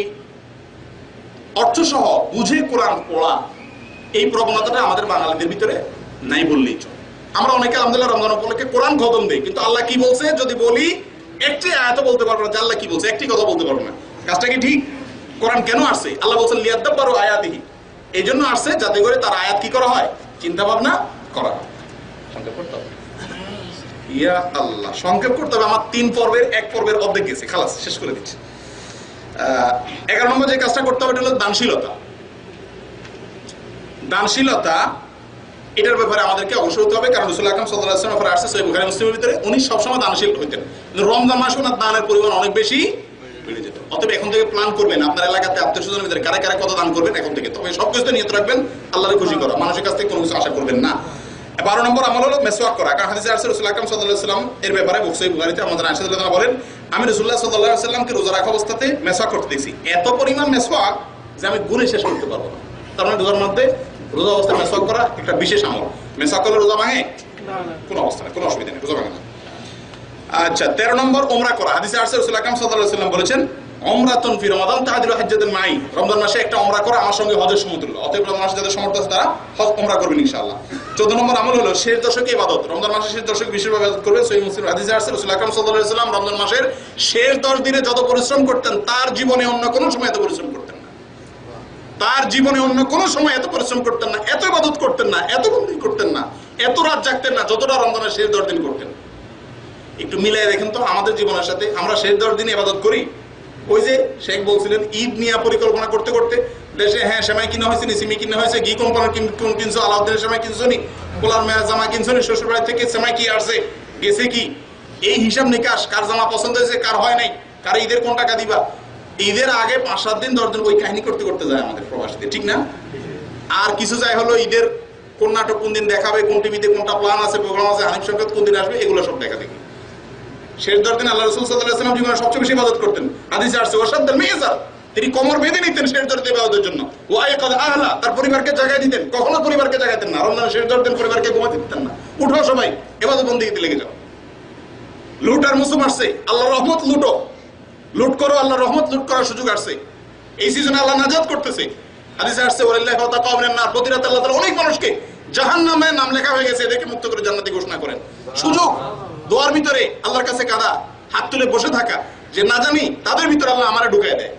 অর্থসহ বুঝে কোরআন পড়া, এই প্রবণতাটা আমাদের বাঙালিদের ভিতরে নাই বললেই চলে। আমরা অনেকে আলহামদুলিল্লাহ রমজান উপলক্ষে কোরআন খতম দেই, কিন্তু আল্লাহ কি বলছে যদি বলি একটি আয়াত বলতে পারবো না যে আল্লাহ কি বলছে, একটি কথা বলতে পারবো না। কাজটা কি ঠিক? কোরআন কেন আসছে? আল্লাহ বলছেন লিয়াদাব্বারু আয়াতিহি, এই জন্য আসছে যাতে করে তার আয়াত কি করা হয়? চিন্তা ভাবনা করা হয়। সংক্ষেপ করতে হবে, ইয়া আল্লাহ, সংক্ষেপ করতে হবে। আমার 3 পর্বের 1 পর্বের অর্ধেক গেছে, খালাস, শেষ করে দিচ্ছি। 11 নম্বর যে কাজটা করতে হবে এটা হলো দানশীলতা। দানশীলতা এটার ব্যাপারে আমাদেরকে অবশ্যই হতে হবে, কারণ রাসূল আকরাম সাল্লাল্লাহু আলাইহি ওয়াসাল্লাম আসছে সহিহ বুখারী মুসলিমের ভিতরে, উনি সবসময় দানশীল হইতেন। কিন্তু রমজান মাসে ওনার দানের পরিমাণ অনেক বেশি বেড়ে যেত। অতএব এখন থেকে প্ল্যান করবেন আপনার এলাকাতে আত্মীয়স্বজনের ভিতরে কারা কারা কত দান করবেন এখন থেকে। তবে সবকিছু নিয়ত রাখবেন আল্লাহর খুশি করা, মানুষের কাছ থেকে কোনো কিছু আশা করবেন না। 12 নম্বর আমল হলো মেসওয়াক করা। কারণ হাদিসে আসছে রাসূল আকরাম সাল্লাল্লাহু আলাইহি ওয়াসাল্লাম এর ব্যাপারে সহিহ বুখারীতে আমাদের আয়েশা রাদিয়াল্লাহু আনহা বলেন, আমি রাসূলুল্লাহ সাল্লাল্লাহু আলাইহি ওয়াসাল্লামকে রোজা রাখা অবস্থাতে মেসওয়াক করতে দেখছি। এত পরিমাণ মেসওয়াক যে আমি গুণে শেষ করতে পারবো না। তার মানে রোজার মধ্যে রোজা অবস্থায় মেসওয়াক করা একটা বিশেষ আমল। মেসওয়াক করলে রোজা ভাঙে? কোনো অবস্থা নেই, কোনো অসুবিধা নেই, রোজা ভাঙে না। আচ্ছা, 13 নম্বর ওমরা করা। হাদিসে আসছে রাসূল আকরাম সাল্লাল্লাহু আলাইহি ওয়াসাল্লাম বলেছেন, উমরাতুন ফি রমাদান তা'দিলু হাজ্জাতান মাই। রমজান মাসে একটা ওমরা করা আমার সঙ্গে হজের সমতুল্য। অতএব রমজান মাসে যাদের সামর্থ্য আছে তারা হজ ওমরা করবেন ইনশাআল্লাহ। 14 নম্বর আমল হলো শেষ দশকে ইবাদত। রমজান মাসে শেষ দশকে বিশেষভাবে ইবাদত করবেন। সহিহ মুসলিম হাদিসে আসছে রাসূল আকরাম সাল্লাল্লাহু আলাইহি ওয়াসাল্লাম রমজান মাসের শেষ 10 দিনে যত পরিশ্রম করতেন তার জীবনে অন্য কোনো সময় এত পরিশ্রম করতেন না। তার জীবনে অন্য কোনো সময় এত পরিশ্রম করতেন না, এত ইবাদত করতেন না, এত বন্দী করতেন না, এত রাত জাগতেন না যতটা রমজানের শেষ 10 দিন করতেন। একটু মিলাই দেখেন তো আমাদের জীবনের সাথে। আমরা শেষ 10 দিন ইবাদত করি। ওই যে শেখ বলছিলেন ঈদ নিয়ে পরিকল্পনা করতে করতে দেশে সেমাই কিনা হয়েছে, সিমি কিনা হয়েছে, ঘি কোম্পানির কিনছো, আলাউদ্দিনের সেমাই কিনছো নি, পোলার মেয়ার জামা কিনছো নি, শ্বশুর বাড়ি থেকে সেমাই কি আসছে, গেছে কি, এই হিসাব নিকাশ, কার জামা পছন্দ হয়েছে, কার হয় নাই, কার ঈদের কোন টাকা দিবা। ঈদের আগে 5-7 দিন 10 দিন ওই কাহিনী করতে করতে যায় আমাদের প্রবাসীদের, ঠিক না? আর কিছু যায় হলো ঈদের কোন নাটক কোন দিন দেখাবে, কোন টিভিতে কোনটা প্ল্যান আছে, প্রোগ্রাম আছে, হানিফ শরকত কোন দিন আসবে, এগুলো সব দেখা দেখি। শেষ 10 দিন আল্লাহ রাসূল সাল্লাল্লাহু আলাইহি ওয়াসাল্লাম জীবনে সবচেয়ে বেশি ইবাদত করতেন। হাদিসে আসছে ওয়াশাদ্দাল মিজার, তিনি কোমর বেঁধে নিতেন শেষ 10 দিন ইবাদতের জন্য। ওয়াইকাদ আহলা, তার পরিবারকে জাগায় দিতেন। কখনো পরিবারকে জাগাতেন না। রমজানের শেষ 10 দিন পরিবারকে ঘুমাতে দিতেন না। উঠো সবাই ইবাদত বন্দেগীতে লেগে যাও। লুট আর মুসুম আসছে, আল্লাহর রহমত লুটো, লুট করো, আল্লাহর রহমত লুট করার সুযোগ আসছে। এই সিজনে আল্লাহ নাজাত করতেছে। হাদিসে আসছে ওয়ালিল্লাহি ফাতাকা মিনান নার, প্রতি রাতে আল্লাহ তাআলা অনেক মানুষকে জাহান্নামে নাম লেখা হয়ে গেছে এদেরকে মুক্ত করে জান্নাতি ঘোষণা করেন। সুযোগ দোয়ার ভিতরে আল্লাহর কাছে কাঁদা, হাত তুলে বসে থাকা, যে না জানি তাদের ভিতরে আল্লাহ আমারে ঢুকায় দেয়।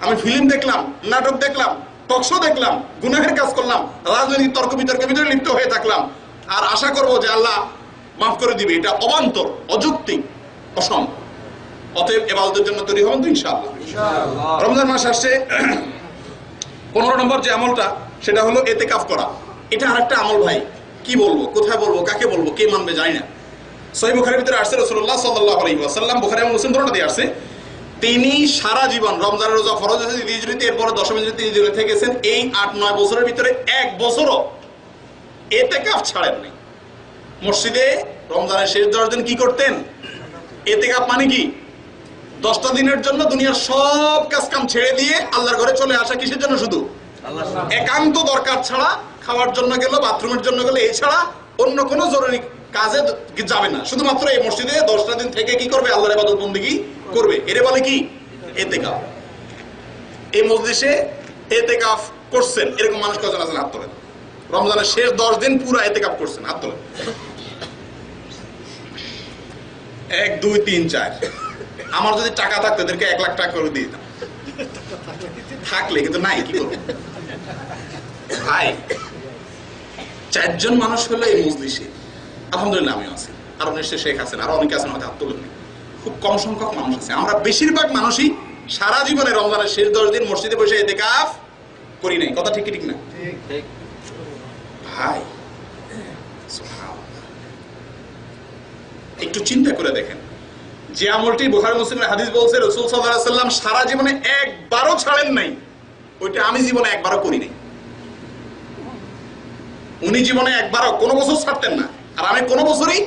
আমি ফিল্ম দেখলাম, নাটক দেখলাম, টকশো দেখলাম, গুনাহের কাজ করলাম, রাজনৈতিক তর্ক বিতর্কের ভিতরে লিপ্ত হয়ে থাকলাম, আর আশা করব যে আল্লাহ মাফ করে দিবে, এটা অবান্তর, অযৌক্তিক, অসম্ভব। অতএব ইবাদতের জন্য তৈরি হবেন তো ইনশাআল্লাহ। রমজান মাস আসছে। 15 নম্বর যে আমলটা সেটা হলো ইতিকাফ করা। এটা আরেকটা আমল ভাই, কি বলবো, কোথায় বলবো, কাকে বলবো, কে মানবে জানি না। সহিহ বুখারীর ভিতরে আসছে রাসূলুল্লাহ সাল্লাল্লাহু আলাইহি ওয়াসাল্লাম, বুখারী এবং মুসলিম দুটোতে আসছে, তিনি সারা জীবন রমজানের রোজা ফরজ আছে হিজরিতে, এরপরে দশম হিজরিতে হিজরিতে গেছেন, এই 8-9 বছরের ভিতরে এক বছরও ইতিকাফ ছাড়েননি। মসজিদে রমজানের শেষ 10 দিন কি করতেন? ইতিকাফ মানে কি? 10টা দিনের জন্য দুনিয়ার সব কাজ কাম ছেড়ে দিয়ে আল্লাহর ঘরে চলে আসা। কিসের জন্য? শুধু একান্ত দরকার ছাড়া, খাওয়ার জন্য গেল, বাথরুমের জন্য গেল, এছাড়া অন্য কোনো জরুরি কাজে যাবে না। শুধুমাত্র এই মসজিদে 10টা দিন থেকে কি করবে? আল্লাহর ইবাদত বন্দেগী করবে। এর বলে কি? ইতিকাফ। এই মজলিসে ইতিকাফ করছেন এরকম মানুষ কজন আছেন? হাত তোলেন। রমজানের শেষ 10 দিন পুরো ইতিকাফ করছেন, হাত তোলেন। 1 2 3 4। আমার যদি টাকা থাকতো এদেরকে 1 লাখ টাকা করে দিয়ে দিতাম, থাকলে, কিন্তু নাই, কি করবো ভাই? 4 জন মানুষ হলো এই মজলিসে, আলহামদুলিল্লাহ আমিও আছি, আরো নিশ্চয়ই শেখ আছেন, আরো অনেকে আছেন, হয়তো হাত তোলেন। খুব কম সংখ্যক মানুষ আছে। আমরা বেশিরভাগ মানুষই সারা জীবনে রমজানের শেষ 10 দিন মসজিদে বসে ইতিকাফ করি নাই। কথা ঠিক ঠিক না ভাই? একটু চিন্তা করে দেখেন, যে আমলটি বুখারী মুসলিমের হাদিস বলছে রাসূল সাল্লাল্লাহু আলাইহি ওয়াসাল্লাম সারা জীবনে একবারও ছাড়েন নাই, ওইটা আমি জীবনে একবারও করি নাই। উনি জীবনে একবারও কোনো বছর ছাড়তেন না, আর আমি কোনো বছরই,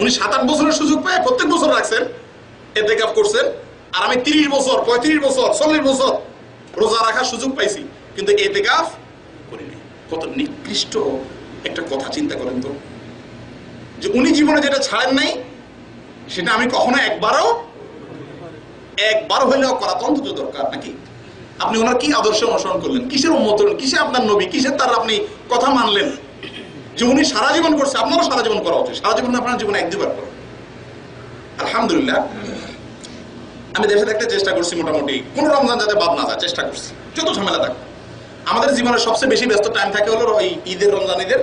উনি 7-8 বছরের সুযোগ পায় প্রত্যেক বছর রাখছেন, ইতিকাফ করছেন, আর আমি 30 বছর 35 বছর 40 বছর রোজা রাখার সুযোগ পাইছি, কিন্তু ইতিকাফ করি নাই। কত নিকৃষ্ট একটা কথা, চিন্তা করেন তো, যে উনি জীবনে যেটা ছাড়েন নাই সেটা আমি কখনো একবার হইলেও করা তো অন্তত দরকার নাকি? আপনি ওনার কি আদর্শ অনুসরণ করলেন? কিসের উম্মত হলেন? কিসে আপনার নবী? কিসের তার আপনি কথা মানলেন? যে উনি সারা জীবন করছে, আপনারও সারা জীবন করা উচিত। সারা জীবন আপনার জীবনে 1-2 বার করেন। আলহামদুলিল্লাহ আমি দেশে থাকতে চেষ্টা করছি মোটামুটি কোন রমজান যাতে বাদ না যায়, চেষ্টা করছি যত ঝামেলা থাকে। আমাদের জীবনের সবচেয়ে বেশি ব্যস্ত টাইম থাকে হলো ওই ঈদের, রমজান ঈদের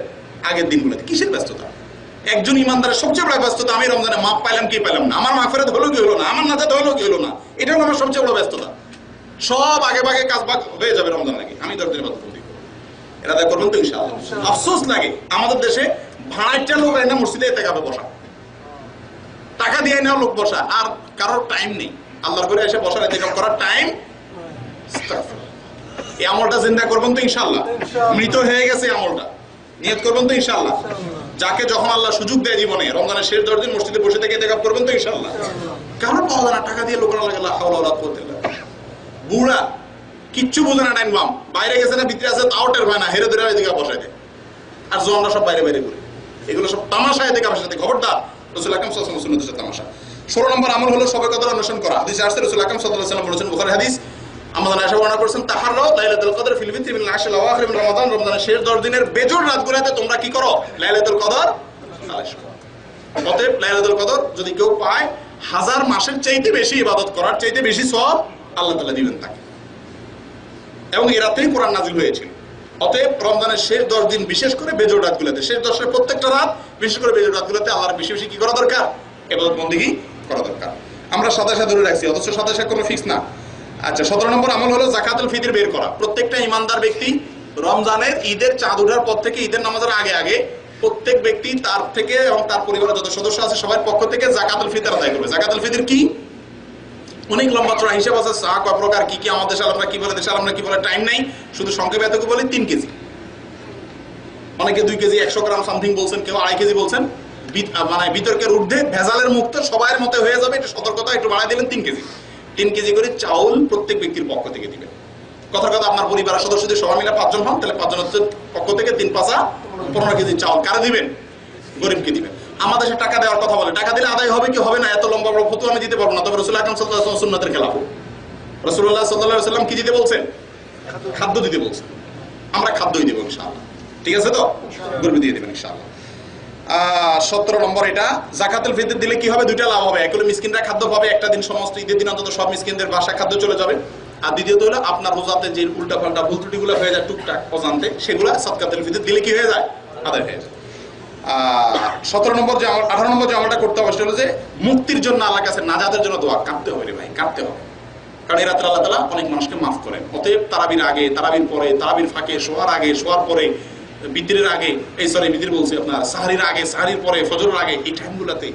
আগের দিনগুলোতে। কিসের ব্যস্ততা? একজন ইমানদারের সবচেয়ে বড় ব্যস্ততা আমি রমজানে মাপ পাইলাম কি পাইলাম না, আমার মাগফিরাত হলো কি হলো না, আমার নাজাত হলো কি হলো না, এটা হলো আমার সবচেয়ে বড় ব্যস্ততা। সব আগে ভাগে কাজ বাগ হয়ে যাবে রমজান লাগে, আমি 10 দিনের ইবাদত করি। এরা দা করবেন তো ইনশাআল্লাহ। আফসোস লাগে আমাদের দেশে ভাড়াইটা লোক আইনা মসজিদে ইতিকাফে বসা, টাকা দিয়ে নেওয়া লোক বসা, আর কারোর টাইম নেই আল্লাহর ঘরে এসে বসার, ইতিকাফ করার টাইম। এই আমলটা জিন্দা করবেন তো ইনশাআল্লাহ। মৃত হয়ে গেছে আমলটা, নিয়ত করবেন তো ইনশাআল্লাহ। যাকে যখন আল্লাহ সুযোগ দেয় জীবনে রমজানের শেষ 10 দিন মসজিদে বসে থেকে ইতিকাফ করবেন তো ইনশাআল্লাহ। কারণ পাওয়া যায় না, টাকা দিয়ে লোকেরা লাগে লা হাওলা ওয়ালা কুওয়াতা ইল্লা বিল্লাহ। বুড়া কিচ্ছু বুঝে না, টাইম বাম, বাইরে গেছে না ভিতরে আছে, আউটের হয় না, হেরে ধরে ইতিকাফ বসায় দেয়। আর জোয়ানরা সব বাইরে বাইরে ঘুরে, এগুলো সব তামাশা। ইতিকাফের সাথে খবরদার, রাসূল আকরাম সাল্লাল্লাহু আলাইহি ওয়াসাল্লামের সাথে তামাশা। 16 নম্বর আমল হলো শবে কদর অন্বেষণ করা। হাদিসে আসছে রাসূল আকরাম সাল্লাল্লাহু আলাইহি ওয়াসাল্লাম বলেছেন, বুখারী হাদিস, আমাদের আয়েশা বর্ণনা করেছেন, তাহাররাউ লাইলাতুল কদর ফিল বিত্রি মিন আল-আশর আল-আওয়াখির মিন রমাদান, রমজানের শেষ 10 দিনের বেজোড় রাতগুলোতে তোমরা কি করো? লাইলাতুল কদর তালাশ করো। অতএব লাইলাতুল কদর যদি কেউ পায়, 1000 মাসের চাইতে বেশি ইবাদত করার চাইতে বেশি সওয়াব আল্লাহ তাআলা দিবেন তাকে। এবং এই রাতেই কোরআন নাযিল হয়েছিল। অতএব রমজানের শেষ 10 দিন, বিশেষ করে বেজোড় রাতগুলোতে, শেষ 10 প্রত্যেকটা রাত, বিশেষ করে বেজোড় রাতগুলোতে আল্লাহর বেশি বেশি কি করা দরকার? ইবাদত বন্দেগী করা দরকার। আমরা 27 ধরে রাখছি, অথচ 27 কোনো ফিক্স না। আচ্ছা, 17 নম্বর আমল হলো যাকাতুল ফিতর বের করা। প্রত্যেকটা ইমানদার ব্যক্তি রমজানের ঈদের চাঁদ ওঠার পর থেকে ঈদের নামাজের আগে আগে প্রত্যেক ব্যক্তি তার থেকে এবং তার পরিবারের যত সদস্য আছে সবার পক্ষ থেকে যাকাতুল ফিতর আদায় করবে। যাকাতুল ফিতর কি? অনেক লম্বা চড়া হিসাব আছে, কয় প্রকার, কি কি, আমাদের দেশে আমরা কি বলে, দেশে আমরা কি বলে, টাইম নাই, শুধু সংক্ষেপে এতটুকু বলি 3 কেজি। অনেকে 2 কেজি 100 গ্রাম সামথিং বলছেন, কেউ 2.5 কেজি বলছেন। মানে বিতর্কের ঊর্ধ্বে, ভেজালের মুক্ত, সবার মতে হয়ে যাবে, এটা সতর্কতা, একটু বাড়াই দিলেন 3 কেজি। 3 কেজি করে চাউল প্রত্যেক ব্যক্তির পক্ষ থেকে দিবেন। কথার কথা, আপনার পরিবারের সদস্য যদি সবাই মিলে 5 জন হন, তাহলে 5 জনের পক্ষ থেকে 3 5 15 কেজি চাউল কারে দিবেন? গরিবকে দিবেন। আমাদের দেশে টাকা দেওয়ার কথা বলে, টাকা দিলে আদায় হবে কি হবে না এত লম্বা বড় ফতোয়া আমি দিতে পারবো না। তবে রাসূল আকরাম সাল্লাল্লাহু আলাইহি ওয়াসাল্লাম সুন্নাতের খেলাফ। রাসূলুল্লাহ সাল্লাল্লাহু আলাইহি ওয়াসাল্লাম কি দিতে বলছেন? খাদ্য দিতে বলছেন। আমরা খাদ্যই দেব ইনশাআল্লাহ। ঠিক আছে তো? গরিব দিয়ে দিবেন ইনশাআল্লাহ। 17 নম্বর, এটা যাকাতুল ফিতর দিলে কি হবে? 2টা লাভ হবে। এক হলো মিসকিনরা খাদ্য পাবে, একটা দিন সমস্ত ঈদের দিন অন্তত সব মিসকিনদের বাসায় খাদ্য চলে যাবে। আর দ্বিতীয়ত হলো আপনার রোজাতে যে উল্টাপাল্টা ভুল ত্রুটিগুলো হয়ে যায় টুকটাক অজান্তে, সেগুলো সাদকাতুল ফিতর দিলে কি হয়ে যায়? আদায় হয়ে যায়। 17 নম্বর যে 18 নম্বর যে আমলটা করতে হবে সেটা হলো যে মুক্তির জন্য আল্লাহর কাছে নাজাতের জন্য দোয়া কাঁদতে হবে রে ভাই, কাঁদতে হবে। কারণ এই রাত্রে আল্লাহ তাআলা অনেক মানুষকে মাফ করেন। অতএব তারাবির আগে, তারাবির পরে, তারাবির ফাঁকে, শোয়ার আগে, শোয়ার পরে, বিতিরের আগে, বিতির বলছি আপনার সাহারির আগে, সাহারির পরে, ফজরের আগে, এই টাইমগুলোতে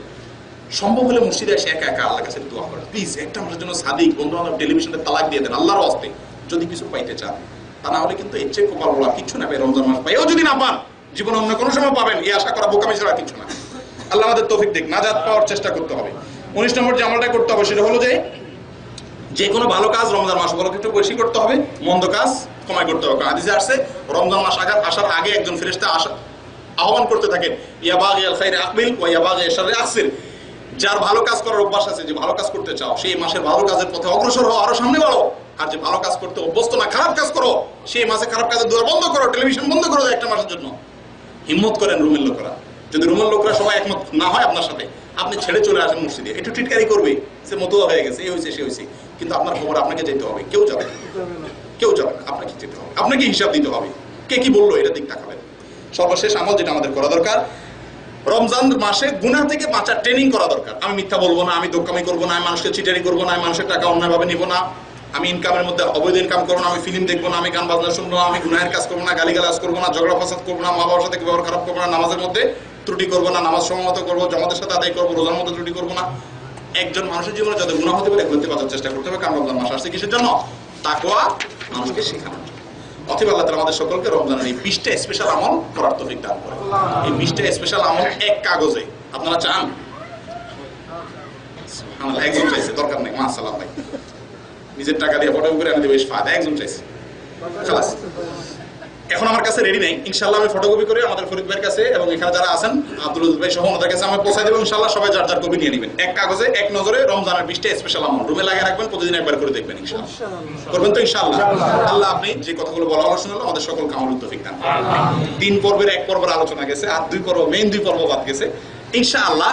সম্ভব হলে মসজিদে এসে একা একা আল্লাহর কাছে দোয়া করেন। প্লিজ একটা মানুষের জন্য সাদিক বন্ধু বান্ধব টেলিভিশনে তালাক দিয়ে দেন আল্লাহর ওয়াস্তে, যদি কিছু পাইতে চান। তা না হলে কিন্তু এর চেয়ে কপাল বলা কিছু না ভাই। রমজান মাস পাইও যদি না পান, জীবনে অন্য কোনো সময় পাবেন, এই আশা করা বোকামি ছাড়া কিছু না। আল্লাহ আমাদের তৌফিক দিক, নাজাত পাওয়ার চেষ্টা করতে হবে। 19 নম্বর যে আমলটা করতে হবে সেটা হলো যে কোনো ভালো কাজ রমজান মাস উপলক্ষে একটু বেশি করতে হবে, মন্দ কাজ কমাই করতে হবে। হাদিসে আসছে রমজান মাস আসার আগে একজন ফেরেশতা আহ্বান করতে থাকেন, ইয়া বাগিয়াল খাইরি আকবিল ওয়া ইয়া বাগিয়াশ শাররি আকসির। যার ভালো কাজ করার অভ্যাস আছে, যে ভালো কাজ করতে চাও, সেই মাসের ভালো কাজের পথে অগ্রসর হও, আরো সামনে বাড়ো। আর যে ভালো কাজ করতে অভ্যস্ত না, খারাপ কাজ করো, সেই মাসে খারাপ কাজের দুয়ার বন্ধ করো, টেলিভিশন বন্ধ করো একটা মাসের জন্য। হিম্মত করেন রুমের লোকরা, যদি রুমের লোকরা সবাই একমত না হয় আপনার সাথে, আপনি ছেড়ে চলে আসেন মসজিদে। একটু টিটকারি করবে, সে মতুয়া হয়ে গেছে, এই হয়েছে সে হয়েছে, কিন্তু আপনার খবর আপনাকে যেতে হবে। কেউ যাবে না, কেউ যাবে না, আপনাকে যেতে হবে, আপনাকে হিসাব দিতে হবে কে কি বললো, এটা দিক তাকাবেন। সর্বশেষ আমল যেটা আমাদের করা দরকার, রমজান মাসে গুনাহ থেকে বাঁচার ট্রেনিং করা দরকার। আমি মিথ্যা বলবো না, আমি দোকামি করবো না, আমি মানুষকে চিটারি করবো না, আমি মানুষের টাকা অন্যায়ভাবে নিবো না, আমি ইনকামের মধ্যে অবৈধ ইনকাম করবো না, আমি ফিল্ম দেখবো না, আমি গান বাজনা শুনবো না, আমি গুনাহের কাজ করবো না, গালিগালাজ করবো না, ঝগড়া ফাসাদ করবো না, মা বাবার সাথে ব্যবহার খারাপ করবো না, নামাজের মধ্যে ত্রুটি করবো না, নামাজ সময়মতো করবো, জামাতের সাথে আদায় করবো, রোজার মধ্যে ত্রুটি করবো না। একজন মানুষের জীবনে যাদের গুনাহ হতে পারে এগুলোতে বাঁচার চেষ্টা করতে হবে। কারণ রমজান মাস আসছে কিসের জন্য? তাকওয়া মানুষকে শেখানোর জন্য। অতএব আল্লাহ তাআলা আমাদের সকলকে রমজানের এই 20টা স্পেশাল আমল করার তৌফিক দান করেন। এই 20টা স্পেশাল আমল এক কাগজে আপনারা চান? সুবহানাল্লাহ, একজন চাইছে, দরকার নেই, মাশাআল্লাহ ভাই নিজের টাকা দিয়ে ফটো করে এনে দেবে, ফায়দা একজন চাইছে, খালাস। এখন আমার কাছে রেডি নেই, ইনশাআল্লাহ আমি ফটোকপি করে আমাদের ফরিদ ভাইয়ের কাছে এবং এখানে যারা আছেন আব্দুল ভাই সহ ওনাদের কাছে আমি পৌঁছাই দেব। ইনশাআল্লাহ সবাই যার যার কপি নিয়ে নেবেন, এক কাগজে এক নজরে রমজানের 20টা স্পেশাল আমল রুমে লাগিয়ে রাখবেন, প্রতিদিন একবার করে দেখবেন। ইনশাআল্লাহ করবেন তো? ইনশাআল্লাহ। আল্লাহ আপনি যে কথাগুলো বলা হলো শুনলো আমাদের সকলকে আমল তৌফিক দান করুন। 3 পর্বের 1 পর্বের আলোচনা গেছে, আর 2 পর্ব মেইন 2 পর্ব বাদ গেছে। ইনশাআল্লাহ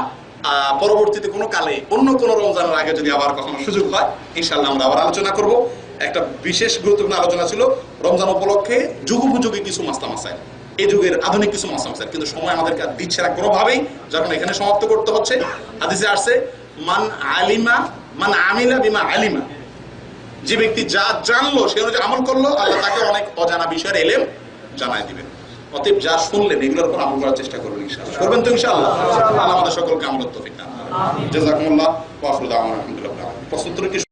পরবর্তীতে কোনো কালে অন্য কোনো রমজানের আগে যদি আবার কখনো সুযোগ হয়, ইনশাআল্লাহ আমরা আবার আলোচনা করব। একটা বিশেষ গুরুত্বপূর্ণ আলোচনা ছিল রমজান উপলক্ষে যুগোপযোগী কিছু মাসলা মাসাইল, এই যুগের আধুনিক কিছু মাসলা মাসাইল, কিন্তু সময় আমাদেরকে আর দিচ্ছে না কোনোভাবেই, যখন এখানে সমাপ্ত করতে হচ্ছে। হাদিসে আসছে মান আমিলা বিমা আলিমা, যে ব্যক্তি যা জানলো সে অনুযায়ী আমল করলো, আল্লাহ তাকে অনেক অজানা বিষয়ের ইলম জানাই দিবেন। অতএব যা শুনলেন এগুলোর উপর আমল করার চেষ্টা করবেন। ইনশাআল্লাহ করবেন তো? ইনশাআল্লাহ। আল্লাহ আমাদের সকলকে আমলের তৌফিক দান করুন। জাযাকুমুল্লাহ ওয়া আখিরু দাওয়ানা আলহামদুলিল্লাহ। প্রশ্নোত্তর কি